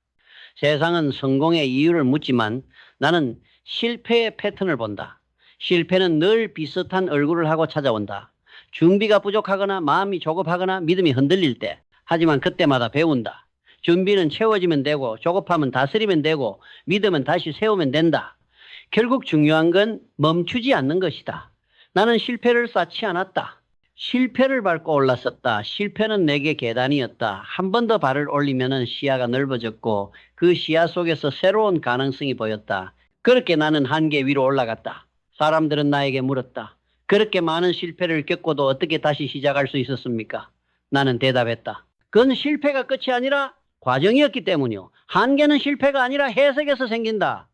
세상은 성공의 이유를 묻지만 나는 실패의 패턴을 본다. 실패는 늘 비슷한 얼굴을 하고 찾아온다. 준비가 부족하거나 마음이 조급하거나 믿음이 흔들릴 때. 하지만 그때마다 배운다. 준비는 채워지면 되고 조급하면 다스리면 되고 믿음은 다시 세우면 된다. 결국 중요한 건 멈추지 않는 것이다. 나는 실패를 쌓지 않았다. 실패를 밟고 올랐었다. 실패는 내게 계단이었다. 한 번 더 발을 올리면 시야가 넓어졌고 그 시야 속에서 새로운 가능성이 보였다. 그렇게 나는 한계 위로 올라갔다. 사람들은 나에게 물었다. 그렇게 많은 실패를 겪고도 어떻게 다시 시작할 수 있었습니까? 나는 대답했다. 그건 실패가 끝이 아니라 과정이었기 때문이요. 한계는 실패가 아니라 해석에서 생긴다.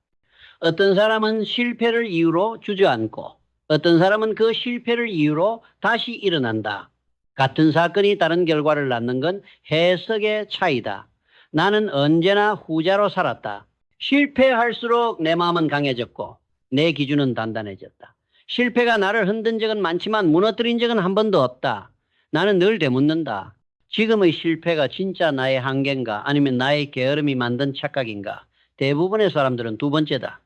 어떤 사람은 실패를 이유로 주저앉고 어떤 사람은 그 실패를 이유로 다시 일어난다. 같은 사건이 다른 결과를 낳는 건 해석의 차이다. 나는 언제나 후자로 살았다. 실패할수록 내 마음은 강해졌고 내 기준은 단단해졌다. 실패가 나를 흔든 적은 많지만 무너뜨린 적은 한 번도 없다. 나는 늘 되묻는다. 지금의 실패가 진짜 나의 한계인가 아니면 나의 게으름이 만든 착각인가? 대부분의 사람들은 두 번째다.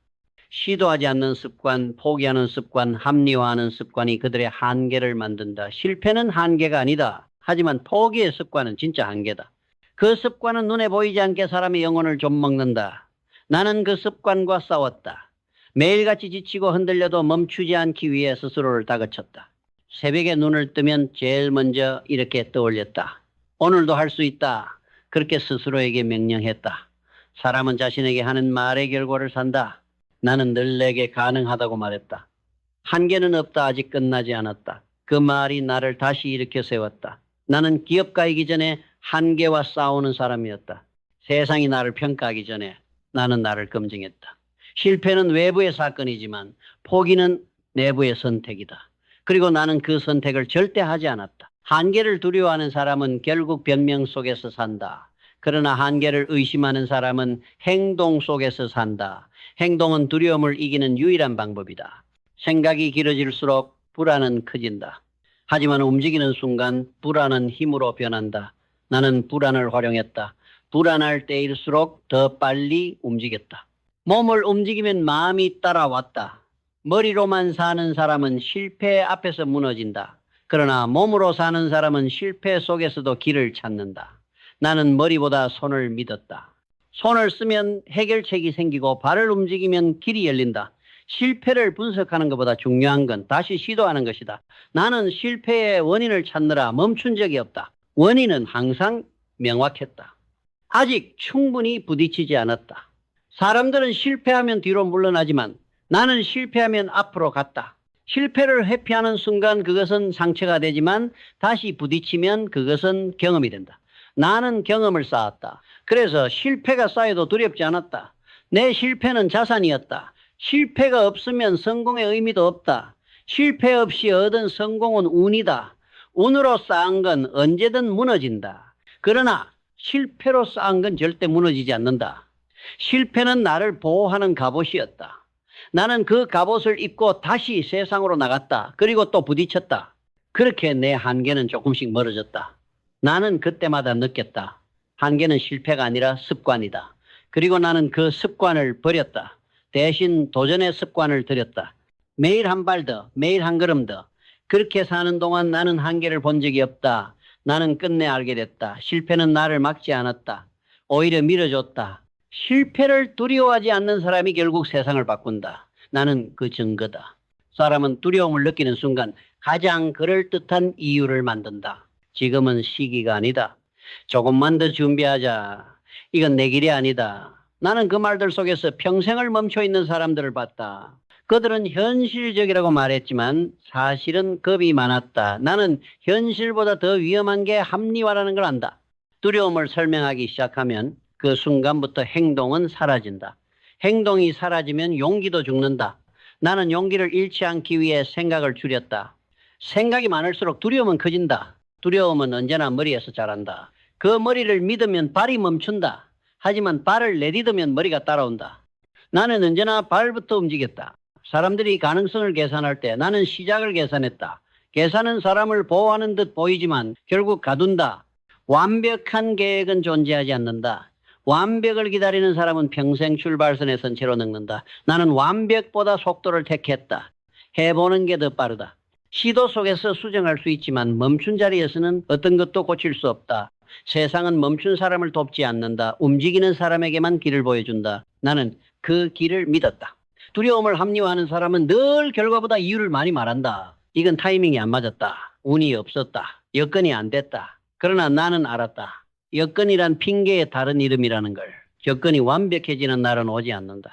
시도하지 않는 습관, 포기하는 습관, 합리화하는 습관이 그들의 한계를 만든다. 실패는 한계가 아니다. 하지만 포기의 습관은 진짜 한계다. 그 습관은 눈에 보이지 않게 사람의 영혼을 좀먹는다. 나는 그 습관과 싸웠다. 매일같이 지치고 흔들려도 멈추지 않기 위해 스스로를 다그쳤다. 새벽에 눈을 뜨면 제일 먼저 이렇게 떠올렸다. 오늘도 할 수 있다. 그렇게 스스로에게 명령했다. 사람은 자신에게 하는 말의 결과를 산다. 나는 늘 내게 가능하다고 말했다. 한계는 없다. 아직 끝나지 않았다. 그 말이 나를 다시 일으켜 세웠다. 나는 기업가이기 전에 한계와 싸우는 사람이었다. 세상이 나를 평가하기 전에 나는 나를 검증했다. 실패는 외부의 사건이지만 포기는 내부의 선택이다. 그리고 나는 그 선택을 절대 하지 않았다. 한계를 두려워하는 사람은 결국 변명 속에서 산다. 그러나 한계를 의심하는 사람은 행동 속에서 산다. 행동은 두려움을 이기는 유일한 방법이다. 생각이 길어질수록 불안은 커진다. 하지만 움직이는 순간 불안은 힘으로 변한다. 나는 불안을 활용했다. 불안할 때일수록 더 빨리 움직였다. 몸을 움직이면 마음이 따라왔다. 머리로만 사는 사람은 실패 앞에서 무너진다. 그러나 몸으로 사는 사람은 실패 속에서도 길을 찾는다. 나는 머리보다 손을 믿었다. 손을 쓰면 해결책이 생기고 발을 움직이면 길이 열린다. 실패를 분석하는 것보다 중요한 건 다시 시도하는 것이다. 나는 실패의 원인을 찾느라 멈춘 적이 없다. 원인은 항상 명확했다. 아직 충분히 부딪히지 않았다. 사람들은 실패하면 뒤로 물러나지만 나는 실패하면 앞으로 갔다. 실패를 회피하는 순간 그것은 상처가 되지만 다시 부딪히면 그것은 경험이 된다. 나는 경험을 쌓았다. 그래서 실패가 쌓여도 두렵지 않았다. 내 실패는 자산이었다. 실패가 없으면 성공의 의미도 없다. 실패 없이 얻은 성공은 운이다. 운으로 쌓은 건 언제든 무너진다. 그러나 실패로 쌓은 건 절대 무너지지 않는다. 실패는 나를 보호하는 갑옷이었다. 나는 그 갑옷을 입고 다시 세상으로 나갔다. 그리고 또 부딪혔다. 그렇게 내 한계는 조금씩 멀어졌다. 나는 그때마다 느꼈다. 한계는 실패가 아니라 습관이다. 그리고 나는 그 습관을 버렸다. 대신 도전의 습관을 들였다. 매일 한 발 더, 매일 한 걸음 더. 그렇게 사는 동안 나는 한계를 본 적이 없다. 나는 끝내 알게 됐다. 실패는 나를 막지 않았다. 오히려 밀어줬다. 실패를 두려워하지 않는 사람이 결국 세상을 바꾼다. 나는 그 증거다. 사람은 두려움을 느끼는 순간 가장 그럴듯한 이유를 만든다. 지금은 시기가 아니다. 조금만 더 준비하자. 이건 내 길이 아니다. 나는 그 말들 속에서 평생을 멈춰 있는 사람들을 봤다. 그들은 현실적이라고 말했지만 사실은 겁이 많았다. 나는 현실보다 더 위험한 게 합리화라는 걸 안다. 두려움을 설명하기 시작하면 그 순간부터 행동은 사라진다. 행동이 사라지면 용기도 죽는다. 나는 용기를 잃지 않기 위해 생각을 줄였다. 생각이 많을수록 두려움은 커진다. 두려움은 언제나 머리에서 자란다. 그 머리를 믿으면 발이 멈춘다. 하지만 발을 내딛으면 머리가 따라온다. 나는 언제나 발부터 움직였다. 사람들이 가능성을 계산할 때 나는 시작을 계산했다. 계산은 사람을 보호하는 듯 보이지만 결국 가둔다. 완벽한 계획은 존재하지 않는다. 완벽을 기다리는 사람은 평생 출발선에 선 채로 늙는다. 나는 완벽보다 속도를 택했다. 해보는 게 더 빠르다. 시도 속에서 수정할 수 있지만 멈춘 자리에서는 어떤 것도 고칠 수 없다. 세상은 멈춘 사람을 돕지 않는다. 움직이는 사람에게만 길을 보여준다. 나는 그 길을 믿었다. 두려움을 합리화하는 사람은 늘 결과보다 이유를 많이 말한다. 이건 타이밍이 안 맞았다. 운이 없었다. 여건이 안 됐다. 그러나 나는 알았다. 여건이란 핑계의 다른 이름이라는 걸. 여건이 완벽해지는 날은 오지 않는다.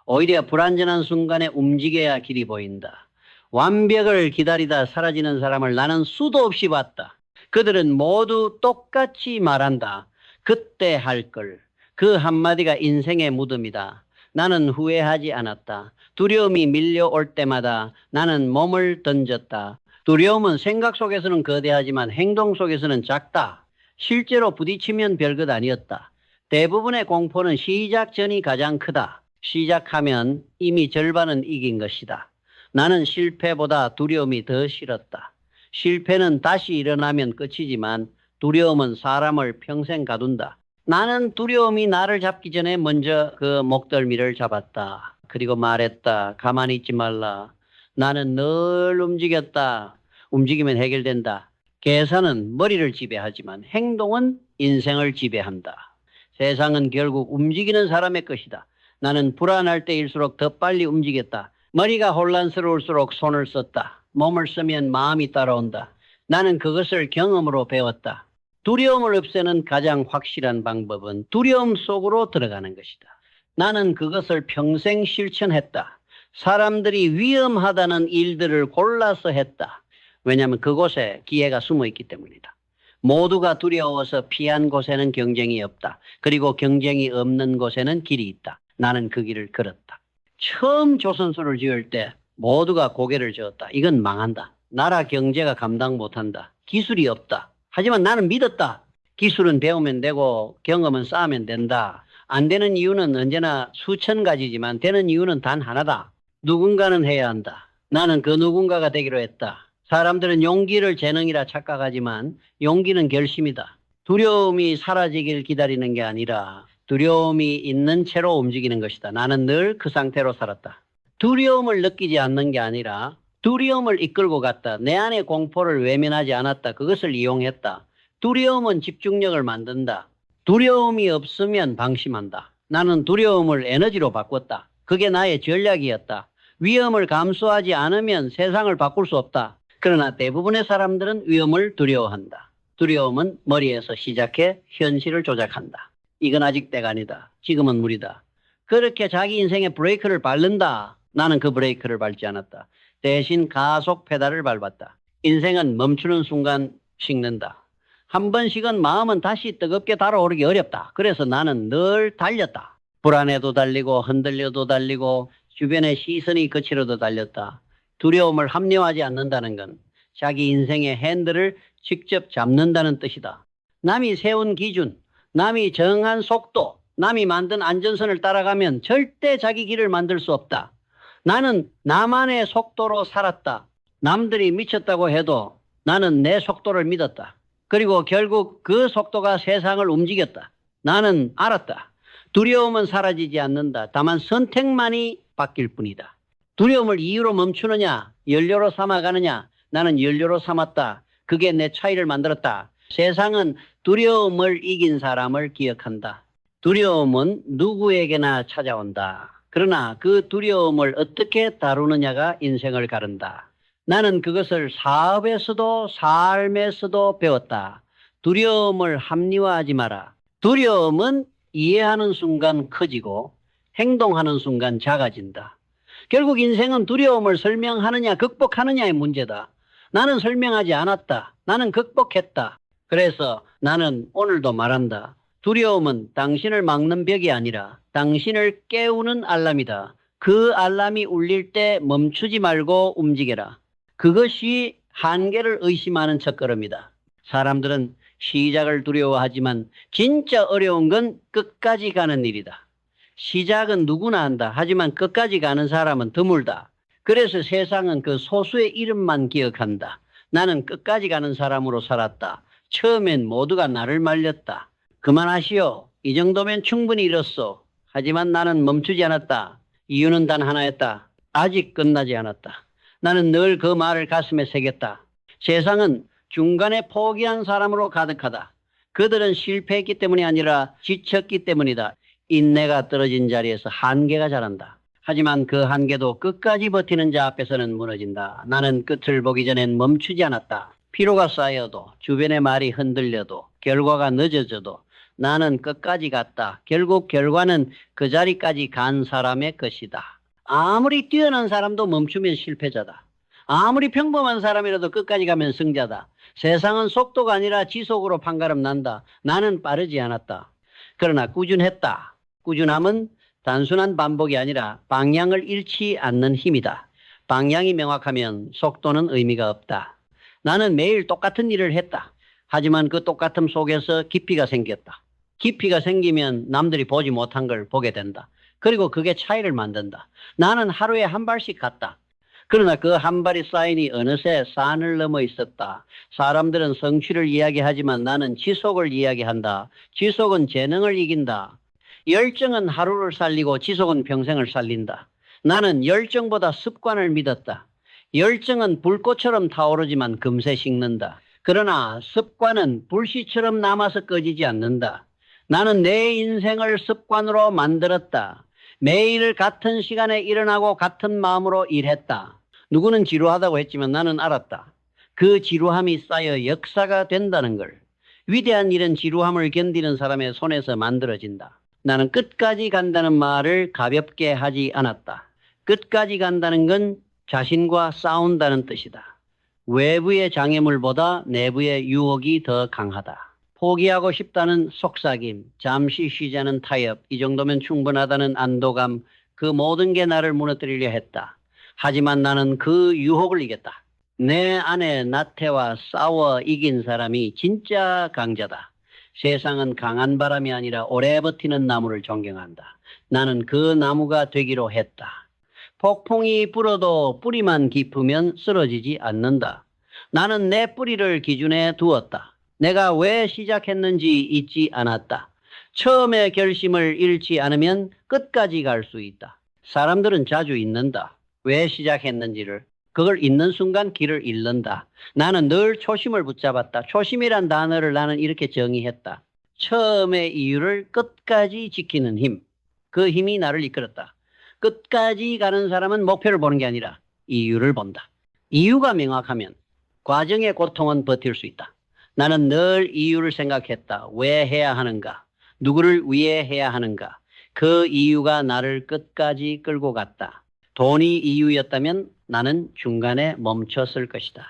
오히려 불완전한 순간에 움직여야 길이 보인다. 완벽을 기다리다 사라지는 사람을 나는 수도 없이 봤다. 그들은 모두 똑같이 말한다. 그때 할 걸. 그 한마디가 인생의 무덤이다. 나는 후회하지 않았다. 두려움이 밀려올 때마다 나는 몸을 던졌다. 두려움은 생각 속에서는 거대하지만 행동 속에서는 작다. 실제로 부딪히면 별것 아니었다. 대부분의 공포는 시작 전이 가장 크다. 시작하면 이미 절반은 이긴 것이다. 나는 실패보다 두려움이 더 싫었다. 실패는 다시 일어나면 끝이지만 두려움은 사람을 평생 가둔다. 나는 두려움이 나를 잡기 전에 먼저 그 목덜미를 잡았다. 그리고 말했다. 가만히 있지 말라. 나는 늘 움직였다. 움직이면 해결된다. 계산은 머리를 지배하지만 행동은 인생을 지배한다. 세상은 결국 움직이는 사람의 것이다. 나는 불안할 때일수록 더 빨리 움직였다. 머리가 혼란스러울수록 손을 썼다. 몸을 쓰면 마음이 따라온다. 나는 그것을 경험으로 배웠다. 두려움을 없애는 가장 확실한 방법은 두려움 속으로 들어가는 것이다. 나는 그것을 평생 실천했다. 사람들이 위험하다는 일들을 골라서 했다. 왜냐하면 그곳에 기회가 숨어 있기 때문이다. 모두가 두려워서 피한 곳에는 경쟁이 없다. 그리고 경쟁이 없는 곳에는 길이 있다. 나는 그 길을 걸었다. 처음 조선소를 지을 때 모두가 고개를 저었다. 이건 망한다. 나라 경제가 감당 못한다. 기술이 없다. 하지만 나는 믿었다. 기술은 배우면 되고 경험은 쌓으면 된다. 안 되는 이유는 언제나 수천 가지지만 되는 이유는 단 하나다. 누군가는 해야 한다. 나는 그 누군가가 되기로 했다. 사람들은 용기를 재능이라 착각하지만 용기는 결심이다. 두려움이 사라지길 기다리는 게 아니라 두려움이 있는 채로 움직이는 것이다. 나는 늘 그 상태로 살았다. 두려움을 느끼지 않는 게 아니라 두려움을 이끌고 갔다. 내 안의 공포를 외면하지 않았다. 그것을 이용했다. 두려움은 집중력을 만든다. 두려움이 없으면 방심한다. 나는 두려움을 에너지로 바꿨다. 그게 나의 전략이었다. 위험을 감수하지 않으면 세상을 바꿀 수 없다. 그러나 대부분의 사람들은 위험을 두려워한다. 두려움은 머리에서 시작해 현실을 조작한다. 이건 아직 때가 아니다. 지금은 무리다. 그렇게 자기 인생에 브레이크를 밟는다. 나는 그 브레이크를 밟지 않았다. 대신 가속 페달을 밟았다. 인생은 멈추는 순간 식는다. 한 번씩은 마음은 다시 뜨겁게 달아오르기 어렵다. 그래서 나는 늘 달렸다. 불안해도 달리고 흔들려도 달리고 주변의 시선이 거칠어도 달렸다. 두려움을 합리화하지 않는다는 건 자기 인생의 핸들을 직접 잡는다는 뜻이다. 남이 세운 기준, 남이 정한 속도, 남이 만든 안전선을 따라가면 절대 자기 길을 만들 수 없다. 나는 나만의 속도로 살았다. 남들이 미쳤다고 해도 나는 내 속도를 믿었다. 그리고 결국 그 속도가 세상을 움직였다. 나는 알았다. 두려움은 사라지지 않는다. 다만 선택만이 바뀔 뿐이다. 두려움을 이유로 멈추느냐, 연료로 삼아가느냐, 나는 연료로 삼았다. 그게 내 차이를 만들었다. 세상은 두려움을 이긴 사람을 기억한다. 두려움은 누구에게나 찾아온다. 그러나 그 두려움을 어떻게 다루느냐가 인생을 가른다. 나는 그것을 사업에서도 삶에서도 배웠다. 두려움을 합리화하지 마라. 두려움은 이해하는 순간 커지고 행동하는 순간 작아진다. 결국 인생은 두려움을 설명하느냐 극복하느냐의 문제다. 나는 설명하지 않았다. 나는 극복했다. 그래서 나는 오늘도 말한다. 두려움은 당신을 막는 벽이 아니라 당신을 깨우는 알람이다. 그 알람이 울릴 때 멈추지 말고 움직여라. 그것이 한계를 의심하는 첫걸음이다. 사람들은 시작을 두려워하지만 진짜 어려운 건 끝까지 가는 일이다. 시작은 누구나 한다. 하지만 끝까지 가는 사람은 드물다. 그래서 세상은 그 소수의 이름만 기억한다. 나는 끝까지 가는 사람으로 살았다. 처음엔 모두가 나를 말렸다. 그만하시오. 이 정도면 충분히 이뤘소. 하지만 나는 멈추지 않았다. 이유는 단 하나였다. 아직 끝나지 않았다. 나는 늘 그 말을 가슴에 새겼다. 세상은 중간에 포기한 사람으로 가득하다. 그들은 실패했기 때문이 아니라 지쳤기 때문이다. 인내가 떨어진 자리에서 한계가 자란다. 하지만 그 한계도 끝까지 버티는 자 앞에서는 무너진다. 나는 끝을 보기 전엔 멈추지 않았다. 피로가 쌓여도 주변의 말이 흔들려도 결과가 늦어져도 나는 끝까지 갔다. 결국 결과는 그 자리까지 간 사람의 것이다. 아무리 뛰어난 사람도 멈추면 실패자다. 아무리 평범한 사람이라도 끝까지 가면 승자다. 세상은 속도가 아니라 지속으로 판가름 난다. 나는 빠르지 않았다. 그러나 꾸준했다. 꾸준함은 단순한 반복이 아니라 방향을 잃지 않는 힘이다. 방향이 명확하면 속도는 의미가 없다. 나는 매일 똑같은 일을 했다. 하지만 그 똑같음 속에서 깊이가 생겼다. 깊이가 생기면 남들이 보지 못한 걸 보게 된다. 그리고 그게 차이를 만든다. 나는 하루에 한 발씩 갔다. 그러나 그 한 발이 쌓이니 어느새 산을 넘어 있었다. 사람들은 성취를 이야기하지만 나는 지속을 이야기한다. 지속은 재능을 이긴다. 열정은 하루를 살리고 지속은 평생을 살린다. 나는 열정보다 습관을 믿었다. 열정은 불꽃처럼 타오르지만 금세 식는다. 그러나 습관은 불씨처럼 남아서 꺼지지 않는다. 나는 내 인생을 습관으로 만들었다. 매일 같은 시간에 일어나고 같은 마음으로 일했다. 누구는 지루하다고 했지만 나는 알았다. 그 지루함이 쌓여 역사가 된다는 걸. 위대한 일은 지루함을 견디는 사람의 손에서 만들어진다. 나는 끝까지 간다는 말을 가볍게 하지 않았다. 끝까지 간다는 건 자신과 싸운다는 뜻이다. 외부의 장애물보다 내부의 유혹이 더 강하다. 포기하고 싶다는 속삭임, 잠시 쉬자는 타협, 이 정도면 충분하다는 안도감, 그 모든 게 나를 무너뜨리려 했다. 하지만 나는 그 유혹을 이겼다. 내 안에 나태와 싸워 이긴 사람이 진짜 강자다. 세상은 강한 바람이 아니라 오래 버티는 나무를 존경한다. 나는 그 나무가 되기로 했다. 폭풍이 불어도 뿌리만 깊으면 쓰러지지 않는다. 나는 내 뿌리를 기준에 두었다. 내가 왜 시작했는지 잊지 않았다. 처음에 결심을 잃지 않으면 끝까지 갈 수 있다. 사람들은 자주 잊는다. 왜 시작했는지를. 그걸 잊는 순간 길을 잃는다. 나는 늘 초심을 붙잡았다. 초심이란 단어를 나는 이렇게 정의했다. 처음의 이유를 끝까지 지키는 힘. 그 힘이 나를 이끌었다. 끝까지 가는 사람은 목표를 보는 게 아니라 이유를 본다. 이유가 명확하면 과정의 고통은 버틸 수 있다. 나는 늘 이유를 생각했다. 왜 해야 하는가? 누구를 위해 해야 하는가? 그 이유가 나를 끝까지 끌고 갔다. 돈이 이유였다면 나는 중간에 멈췄을 것이다.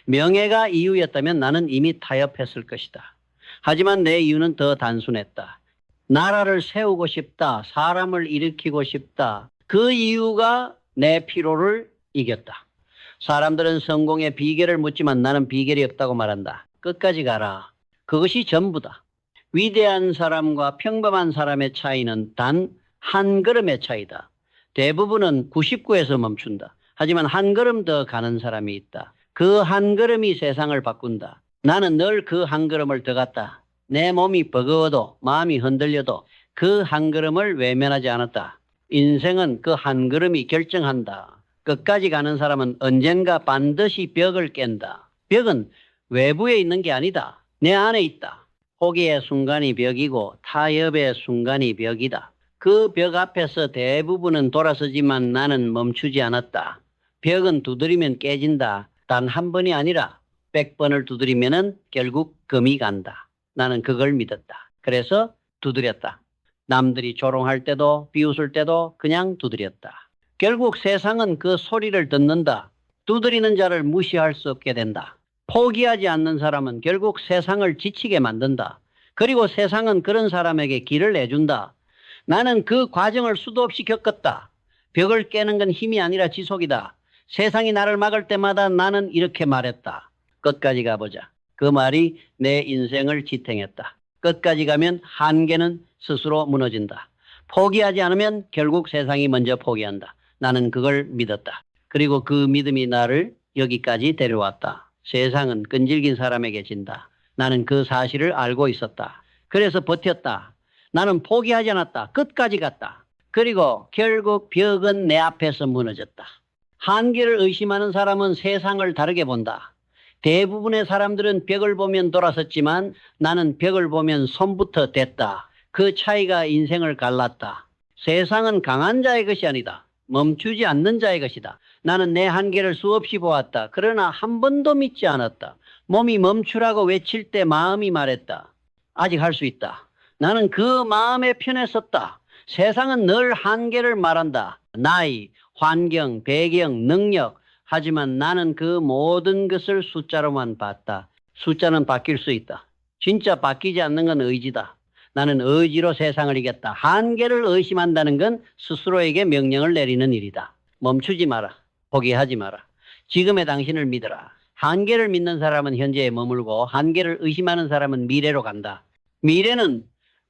명예가 이유였다면 나는 이미 타협했을 것이다. 하지만 내 이유는 더 단순했다. 나라를 세우고 싶다. 사람을 일으키고 싶다. 그 이유가 내 피로를 이겼다. 사람들은 성공의 비결을 묻지만 나는 비결이 없다고 말한다. 끝까지 가라. 그것이 전부다. 위대한 사람과 평범한 사람의 차이는 단 한 걸음의 차이다. 대부분은 99에서 멈춘다. 하지만 한 걸음 더 가는 사람이 있다. 그 한 걸음이 세상을 바꾼다. 나는 늘 그 한 걸음을 더 갔다. 내 몸이 버거워도 마음이 흔들려도 그 한 걸음을 외면하지 않았다. 인생은 그 한 걸음이 결정한다. 끝까지 가는 사람은 언젠가 반드시 벽을 깬다. 벽은 외부에 있는 게 아니다. 내 안에 있다. 포기의 순간이 벽이고 타협의 순간이 벽이다. 그 벽 앞에서 대부분은 돌아서지만 나는 멈추지 않았다. 벽은 두드리면 깨진다. 단 한 번이 아니라 100번을 두드리면은 결국 금이 간다. 나는 그걸 믿었다. 그래서 두드렸다. 남들이 조롱할 때도 비웃을 때도 그냥 두드렸다. 결국 세상은 그 소리를 듣는다. 두드리는 자를 무시할 수 없게 된다. 포기하지 않는 사람은 결국 세상을 지치게 만든다. 그리고 세상은 그런 사람에게 길을 내준다. 나는 그 과정을 수도 없이 겪었다. 벽을 깨는 건 힘이 아니라 지속이다. 세상이 나를 막을 때마다 나는 이렇게 말했다. 끝까지 가보자. 그 말이 내 인생을 지탱했다. 끝까지 가면 한계는 스스로 무너진다. 포기하지 않으면 결국 세상이 먼저 포기한다. 나는 그걸 믿었다. 그리고 그 믿음이 나를 여기까지 데려왔다. 세상은 끈질긴 사람에게 진다. 나는 그 사실을 알고 있었다. 그래서 버텼다. 나는 포기하지 않았다. 끝까지 갔다. 그리고 결국 벽은 내 앞에서 무너졌다. 한계를 의심하는 사람은 세상을 다르게 본다. 대부분의 사람들은 벽을 보면 돌아섰지만 나는 벽을 보면 손부터 댔다. 그 차이가 인생을 갈랐다. 세상은 강한 자의 것이 아니다. 멈추지 않는 자의 것이다. 나는 내 한계를 수없이 보았다. 그러나 한 번도 믿지 않았다. 몸이 멈추라고 외칠 때 마음이 말했다. 아직 할 수 있다. 나는 그 마음의 편에 섰다. 세상은 늘 한계를 말한다. 나이, 환경, 배경, 능력. 하지만 나는 그 모든 것을 숫자로만 봤다. 숫자는 바뀔 수 있다. 진짜 바뀌지 않는 건 의지다. 나는 의지로 세상을 이겼다. 한계를 의심한다는 건 스스로에게 명령을 내리는 일이다. 멈추지 마라. 포기하지 마라. 지금의 당신을 믿어라. 한계를 믿는 사람은 현재에 머물고 한계를 의심하는 사람은 미래로 간다. 미래는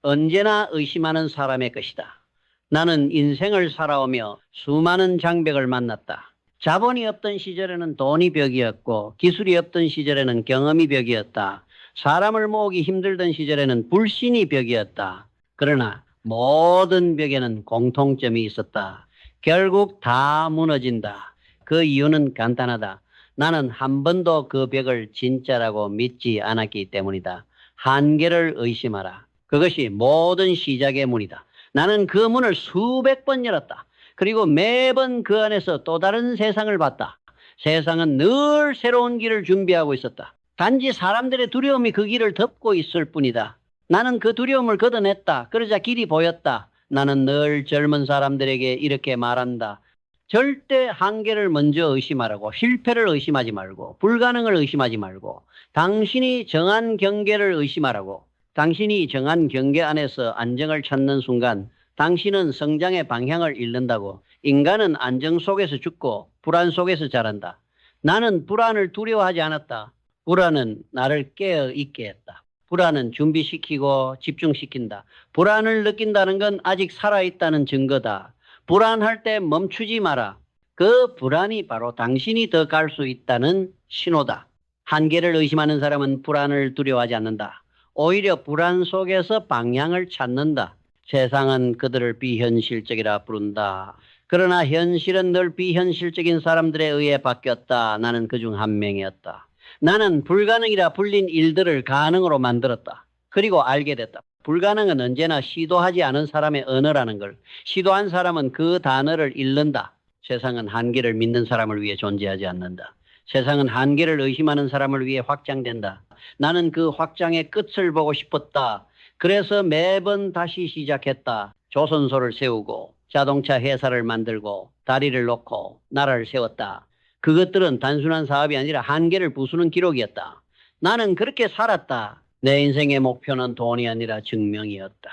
언제나 의심하는 사람의 것이다. 나는 인생을 살아오며 수많은 장벽을 만났다. 자본이 없던 시절에는 돈이 벽이었고 기술이 없던 시절에는 경험이 벽이었다. 사람을 모으기 힘들던 시절에는 불신이 벽이었다. 그러나 모든 벽에는 공통점이 있었다. 결국 다 무너진다. 그 이유는 간단하다. 나는 한 번도 그 벽을 진짜라고 믿지 않았기 때문이다. 한계를 의심하라. 그것이 모든 시작의 문이다. 나는 그 문을 수백 번 열었다. 그리고 매번 그 안에서 또 다른 세상을 봤다. 세상은 늘 새로운 길을 준비하고 있었다. 단지 사람들의 두려움이 그 길을 덮고 있을 뿐이다. 나는 그 두려움을 걷어냈다. 그러자 길이 보였다. 나는 늘 젊은 사람들에게 이렇게 말한다. 절대 한계를 먼저 의심하라고. 실패를 의심하지 말고 불가능을 의심하지 말고 당신이 정한 경계를 의심하라고. 당신이 정한 경계 안에서 안정을 찾는 순간 당신은 성장의 방향을 잃는다고. 인간은 안정 속에서 죽고 불안 속에서 자란다. 나는 불안을 두려워하지 않았다. 불안은 나를 깨어 있게 했다. 불안은 준비시키고 집중시킨다. 불안을 느낀다는 건 아직 살아있다는 증거다. 불안할 때 멈추지 마라. 그 불안이 바로 당신이 더 갈 수 있다는 신호다. 한계를 의심하는 사람은 불안을 두려워하지 않는다. 오히려 불안 속에서 방향을 찾는다. 세상은 그들을 비현실적이라 부른다. 그러나 현실은 늘 비현실적인 사람들에 의해 바뀌었다. 나는 그중 한 명이었다. 나는 불가능이라 불린 일들을 가능으로 만들었다. 그리고 알게 됐다. 불가능은 언제나 시도하지 않은 사람의 언어라는 걸. 시도한 사람은 그 단어를 잃는다. 세상은 한계를 믿는 사람을 위해 존재하지 않는다. 세상은 한계를 의심하는 사람을 위해 확장된다. 나는 그 확장의 끝을 보고 싶었다. 그래서 매번 다시 시작했다. 조선소를 세우고 자동차 회사를 만들고 다리를 놓고 나라를 세웠다. 그것들은 단순한 사업이 아니라 한계를 부수는 기록이었다. 나는 그렇게 살았다. 내 인생의 목표는 돈이 아니라 증명이었다.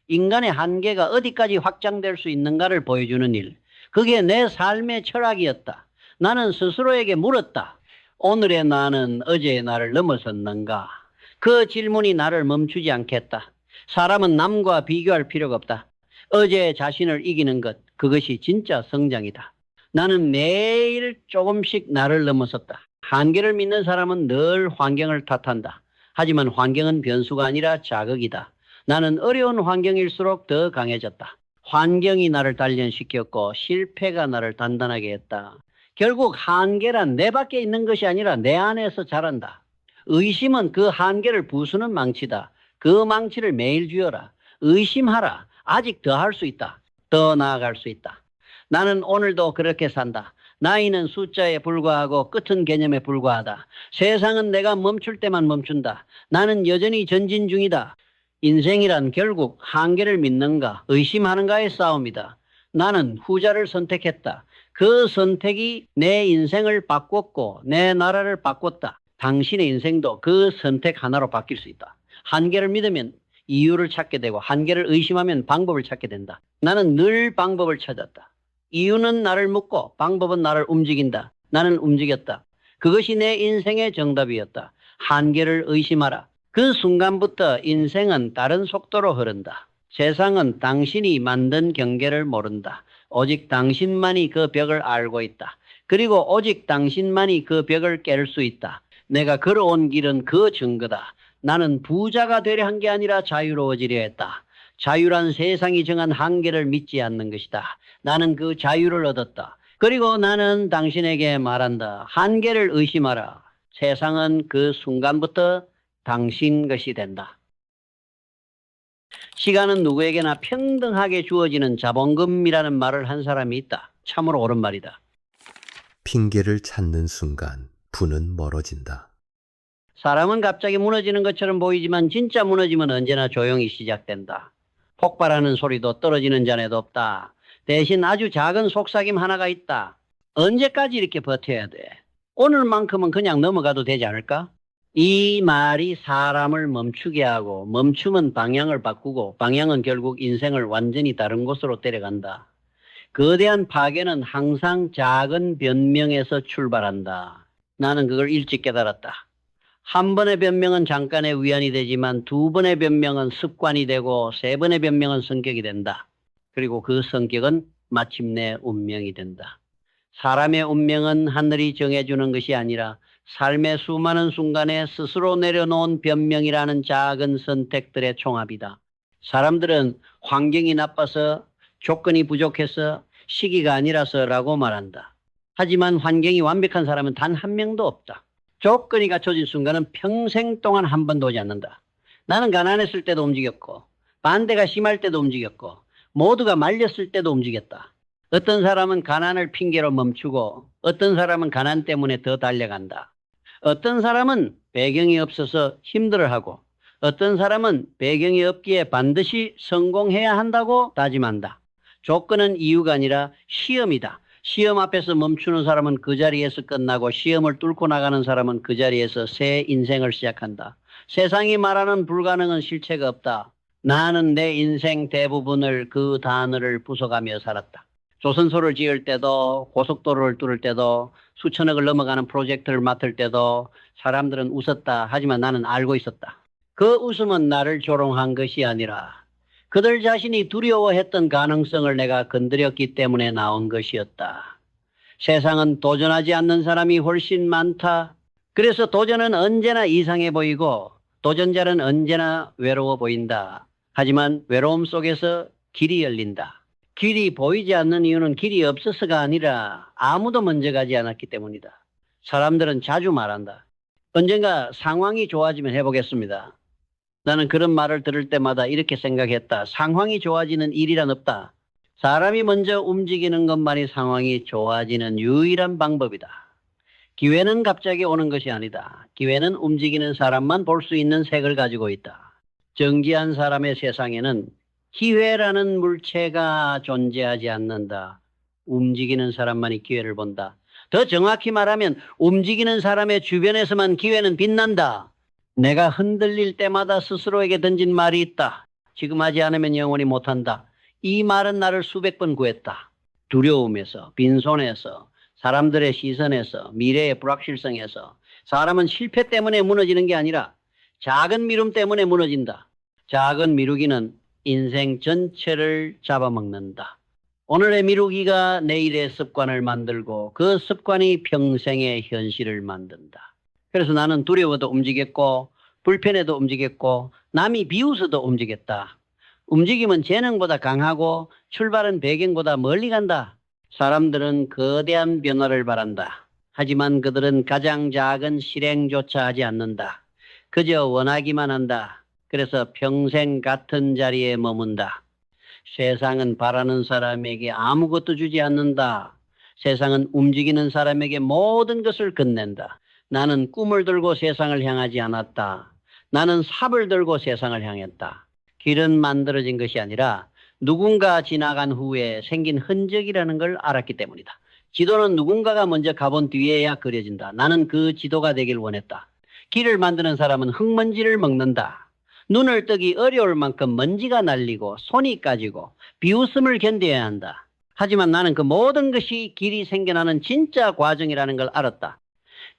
인간의 한계가 어디까지 확장될 수 있는가를 보여주는 일. 그게 내 삶의 철학이었다. 나는 스스로에게 물었다. 오늘의 나는 어제의 나를 넘어섰는가? 그 질문이 나를 멈추지 않겠다. 사람은 남과 비교할 필요가 없다. 어제의 자신을 이기는 것, 그것이 진짜 성장이다. 나는 매일 조금씩 나를 넘어섰다. 한계를 믿는 사람은 늘 환경을 탓한다. 하지만 환경은 변수가 아니라 자극이다. 나는 어려운 환경일수록 더 강해졌다. 환경이 나를 단련시켰고 실패가 나를 단단하게 했다. 결국 한계란 내 밖에 있는 것이 아니라 내 안에서 자란다. 의심은 그 한계를 부수는 망치다. 그 망치를 매일 쥐어라. 의심하라. 아직 더 할 수 있다. 더 나아갈 수 있다. 나는 오늘도 그렇게 산다. 나이는 숫자에 불과하고 끝은 개념에 불과하다. 세상은 내가 멈출 때만 멈춘다. 나는 여전히 전진 중이다. 인생이란 결국 한계를 믿는가 의심하는가의 싸움이다. 나는 후자를 선택했다. 그 선택이 내 인생을 바꿨고 내 나라를 바꿨다. 당신의 인생도 그 선택 하나로 바뀔 수 있다. 한계를 믿으면 이유를 찾게 되고 한계를 의심하면 방법을 찾게 된다. 나는 늘 방법을 찾았다. 이유는 나를 묻고 방법은 나를 움직인다. 나는 움직였다. 그것이 내 인생의 정답이었다. 한계를 의심하라. 그 순간부터 인생은 다른 속도로 흐른다. 세상은 당신이 만든 경계를 모른다. 오직 당신만이 그 벽을 알고 있다. 그리고 오직 당신만이 그 벽을 깰 수 있다. 내가 걸어온 길은 그 증거다. 나는 부자가 되려 한 게 아니라 자유로워지려 했다. 자유란 세상이 정한 한계를 믿지 않는 것이다. 나는 그 자유를 얻었다. 그리고 나는 당신에게 말한다. 한계를 의심하라. 세상은 그 순간부터 당신 것이 된다. 시간은 누구에게나 평등하게 주어지는 자본금이라는 말을 한 사람이 있다. 참으로 옳은 말이다. 핑계를 찾는 순간 부는 멀어진다. 사람은 갑자기 무너지는 것처럼 보이지만 진짜 무너지면 언제나 조용히 시작된다. 폭발하는 소리도 떨어지는 잔에도 없다. 대신 아주 작은 속삭임 하나가 있다. 언제까지 이렇게 버텨야 돼? 오늘만큼은 그냥 넘어가도 되지 않을까? 이 말이 사람을 멈추게 하고 멈춤은 방향을 바꾸고 방향은 결국 인생을 완전히 다른 곳으로 데려간다. 거대한 파괴는 항상 작은 변명에서 출발한다. 나는 그걸 일찍 깨달았다. 한 번의 변명은 잠깐의 위안이 되지만 두 번의 변명은 습관이 되고 세 번의 변명은 성격이 된다. 그리고 그 성격은 마침내 운명이 된다. 사람의 운명은 하늘이 정해주는 것이 아니라 삶의 수많은 순간에 스스로 내려놓은 변명이라는 작은 선택들의 총합이다. 사람들은 환경이 나빠서 조건이 부족해서 시기가 아니라서라고 말한다. 하지만 환경이 완벽한 사람은 단 한 명도 없다. 조건이 갖춰진 순간은 평생 동안 한 번도 오지 않는다. 나는 가난했을 때도 움직였고 반대가 심할 때도 움직였고 모두가 말렸을 때도 움직였다. 어떤 사람은 가난을 핑계로 멈추고 어떤 사람은 가난 때문에 더 달려간다. 어떤 사람은 배경이 없어서 힘들어하고 어떤 사람은 배경이 없기에 반드시 성공해야 한다고 다짐한다. 조건은 이유가 아니라 시험이다. 시험 앞에서 멈추는 사람은 그 자리에서 끝나고 시험을 뚫고 나가는 사람은 그 자리에서 새 인생을 시작한다. 세상이 말하는 불가능은 실체가 없다. 나는 내 인생 대부분을 그 단어를 부숴가며 살았다. 조선소를 지을 때도 고속도로를 뚫을 때도 수천억을 넘어가는 프로젝트를 맡을 때도 사람들은 웃었다. 하지만 나는 알고 있었다. 그 웃음은 나를 조롱한 것이 아니라 그들 자신이 두려워했던 가능성을 내가 건드렸기 때문에 나온 것이었다. 세상은 도전하지 않는 사람이 훨씬 많다. 그래서 도전은 언제나 이상해 보이고 도전자는 언제나 외로워 보인다. 하지만 외로움 속에서 길이 열린다. 길이 보이지 않는 이유는 길이 없어서가 아니라 아무도 먼저 가지 않았기 때문이다. 사람들은 자주 말한다. 언젠가 상황이 좋아지면 해보겠습니다. 나는 그런 말을 들을 때마다 이렇게 생각했다. 상황이 좋아지는 일이란 없다. 사람이 먼저 움직이는 것만이 상황이 좋아지는 유일한 방법이다. 기회는 갑자기 오는 것이 아니다. 기회는 움직이는 사람만 볼 수 있는 색을 가지고 있다. 정지한 사람의 세상에는 기회라는 물체가 존재하지 않는다. 움직이는 사람만이 기회를 본다. 더 정확히 말하면 움직이는 사람의 주변에서만 기회는 빛난다. 내가 흔들릴 때마다 스스로에게 던진 말이 있다. 지금 하지 않으면 영원히 못한다. 이 말은 나를 수백 번 구했다. 두려움에서, 빈손에서, 사람들의 시선에서, 미래의 불확실성에서. 사람은 실패 때문에 무너지는 게 아니라 작은 미룸 때문에 무너진다. 작은 미루기는 인생 전체를 잡아먹는다. 오늘의 미루기가 내일의 습관을 만들고 그 습관이 평생의 현실을 만든다. 그래서 나는 두려워도 움직였고 불편해도 움직였고 남이 비웃어도 움직였다. 움직임은 재능보다 강하고 출발은 배경보다 멀리 간다. 사람들은 거대한 변화를 바란다. 하지만 그들은 가장 작은 실행조차 하지 않는다. 그저 원하기만 한다. 그래서 평생 같은 자리에 머문다. 세상은 바라는 사람에게 아무것도 주지 않는다. 세상은 움직이는 사람에게 모든 것을 건넨다. 나는 꿈을 들고 세상을 향하지 않았다. 나는 삽을 들고 세상을 향했다. 길은 만들어진 것이 아니라 누군가 지나간 후에 생긴 흔적이라는 걸 알았기 때문이다. 지도는 누군가가 먼저 가본 뒤에야 그려진다. 나는 그 지도가 되길 원했다. 길을 만드는 사람은 흙먼지를 먹는다. 눈을 뜨기 어려울 만큼 먼지가 날리고 손이 까지고 비웃음을 견뎌야 한다. 하지만 나는 그 모든 것이 길이 생겨나는 진짜 과정이라는 걸 알았다.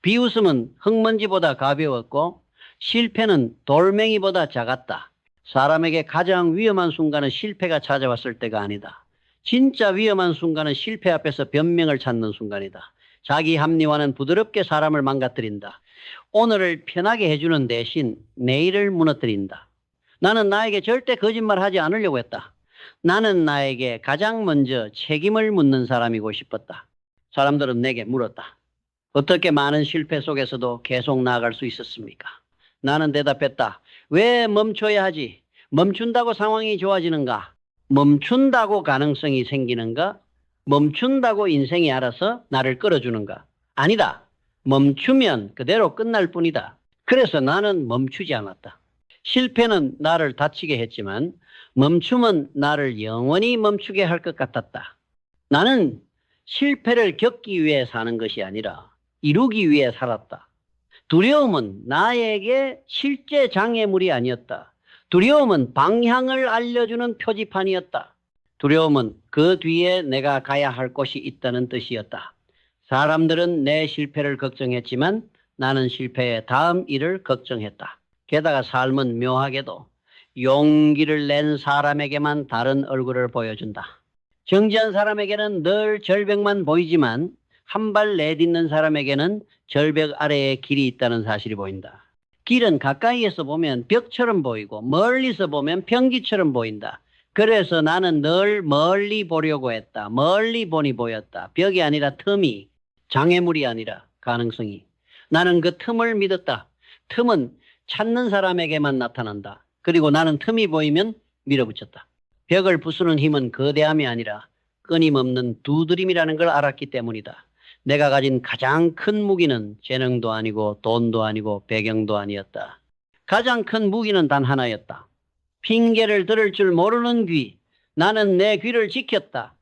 비웃음은 흙먼지보다 가벼웠고 실패는 돌멩이보다 작았다. 사람에게 가장 위험한 순간은 실패가 찾아왔을 때가 아니다. 진짜 위험한 순간은 실패 앞에서 변명을 찾는 순간이다. 자기 합리화는 부드럽게 사람을 망가뜨린다. 오늘을 편하게 해주는 대신 내일을 무너뜨린다. 나는 나에게 절대 거짓말하지 않으려고 했다. 나는 나에게 가장 먼저 책임을 묻는 사람이고 싶었다. 사람들은 내게 물었다. 어떻게 많은 실패 속에서도 계속 나아갈 수 있었습니까? 나는 대답했다. 왜 멈춰야 하지? 멈춘다고 상황이 좋아지는가? 멈춘다고 가능성이 생기는가? 멈춘다고 인생이 알아서 나를 끌어주는가? 아니다. 멈추면 그대로 끝날 뿐이다. 그래서 나는 멈추지 않았다. 실패는 나를 다치게 했지만 멈춤은 나를 영원히 멈추게 할 것 같았다. 나는 실패를 겪기 위해 사는 것이 아니라 이루기 위해 살았다. 두려움은 나에게 실제 장애물이 아니었다. 두려움은 방향을 알려주는 표지판이었다. 두려움은 그 뒤에 내가 가야 할 곳이 있다는 뜻이었다. 사람들은 내 실패를 걱정했지만 나는 실패의 다음 일을 걱정했다. 게다가 삶은 묘하게도 용기를 낸 사람에게만 다른 얼굴을 보여준다. 정지한 사람에게는 늘 절벽만 보이지만 한 발 내딛는 사람에게는 절벽 아래에 길이 있다는 사실이 보인다. 길은 가까이에서 보면 벽처럼 보이고 멀리서 보면 평기처럼 보인다. 그래서 나는 늘 멀리 보려고 했다. 멀리 보니 보였다. 벽이 아니라 틈이, 장애물이 아니라 가능성이. 나는 그 틈을 믿었다. 틈은 찾는 사람에게만 나타난다. 그리고 나는 틈이 보이면 밀어붙였다. 벽을 부수는 힘은 거대함이 아니라 끊임없는 두드림이라는 걸 알았기 때문이다. 내가 가진 가장 큰 무기는 재능도 아니고 돈도 아니고 배경도 아니었다. 가장 큰 무기는 단 하나였다. 핑계를 들을 줄 모르는 귀. 나는 내 귀를 지켰다.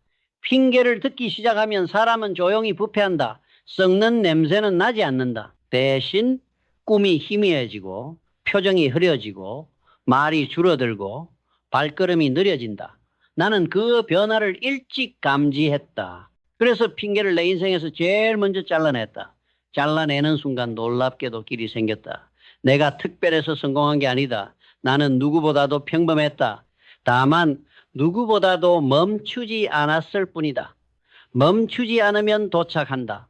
핑계를 듣기 시작하면 사람은 조용히 부패한다. 썩는 냄새는 나지 않는다. 대신 꿈이 희미해지고 표정이 흐려지고 말이 줄어들고 발걸음이 느려진다. 나는 그 변화를 일찍 감지했다. 그래서 핑계를 내 인생에서 제일 먼저 잘라냈다. 잘라내는 순간 놀랍게도 길이 생겼다. 내가 특별해서 성공한 게 아니다. 나는 누구보다도 평범했다. 다만 누구보다도 멈추지 않았을 뿐이다. 멈추지 않으면 도착한다.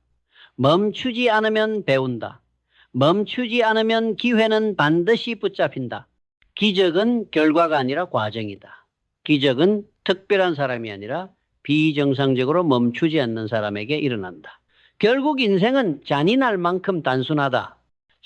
멈추지 않으면 배운다. 멈추지 않으면 기회는 반드시 붙잡힌다. 기적은 결과가 아니라 과정이다. 기적은 특별한 사람이 아니라 비정상적으로 멈추지 않는 사람에게 일어난다. 결국 인생은 잔인할 만큼 단순하다.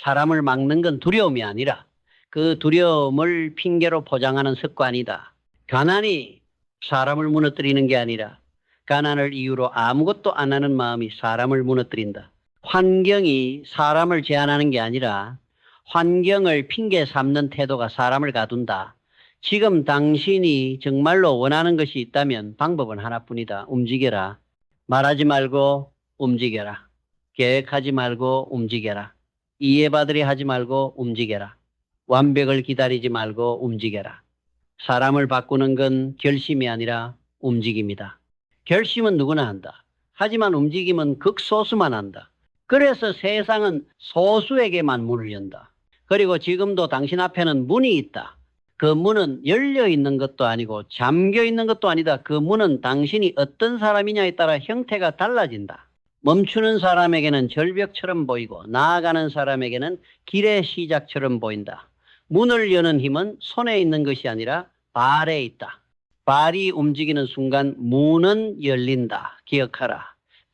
사람을 막는 건 두려움이 아니라 그 두려움을 핑계로 포장하는 습관이다. 가난이 사람을 무너뜨리는 게 아니라 가난을 이유로 아무것도 안 하는 마음이 사람을 무너뜨린다. 환경이 사람을 제한하는 게 아니라 환경을 핑계 삼는 태도가 사람을 가둔다. 지금 당신이 정말로 원하는 것이 있다면 방법은 하나뿐이다. 움직여라. 말하지 말고 움직여라. 계획하지 말고 움직여라. 이해받으려 하지 말고 움직여라. 완벽을 기다리지 말고 움직여라. 사람을 바꾸는 건 결심이 아니라 움직임이다. 결심은 누구나 한다. 하지만 움직임은 극소수만 한다. 그래서 세상은 소수에게만 문을 연다. 그리고 지금도 당신 앞에는 문이 있다. 그 문은 열려 있는 것도 아니고 잠겨 있는 것도 아니다. 그 문은 당신이 어떤 사람이냐에 따라 형태가 달라진다. 멈추는 사람에게는 절벽처럼 보이고 나아가는 사람에게는 길의 시작처럼 보인다. 문을 여는 힘은 손에 있는 것이 아니라 발에 있다. 발이 움직이는 순간 문은 열린다. 기억하라.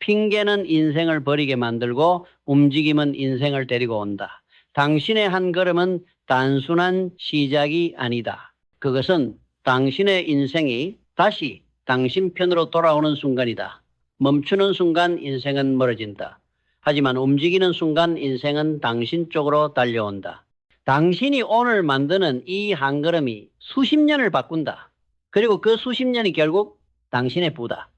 핑계는 인생을 버리게 만들고 움직임은 인생을 데리고 온다. 당신의 한 걸음은 단순한 시작이 아니다. 그것은 당신의 인생이 다시 당신 편으로 돌아오는 순간이다. 멈추는 순간 인생은 멀어진다. 하지만 움직이는 순간 인생은 당신 쪽으로 달려온다. 당신이 오늘 만드는 이 한 걸음이 수십 년을 바꾼다. 그리고 그 수십 년이 결국 당신의 부다.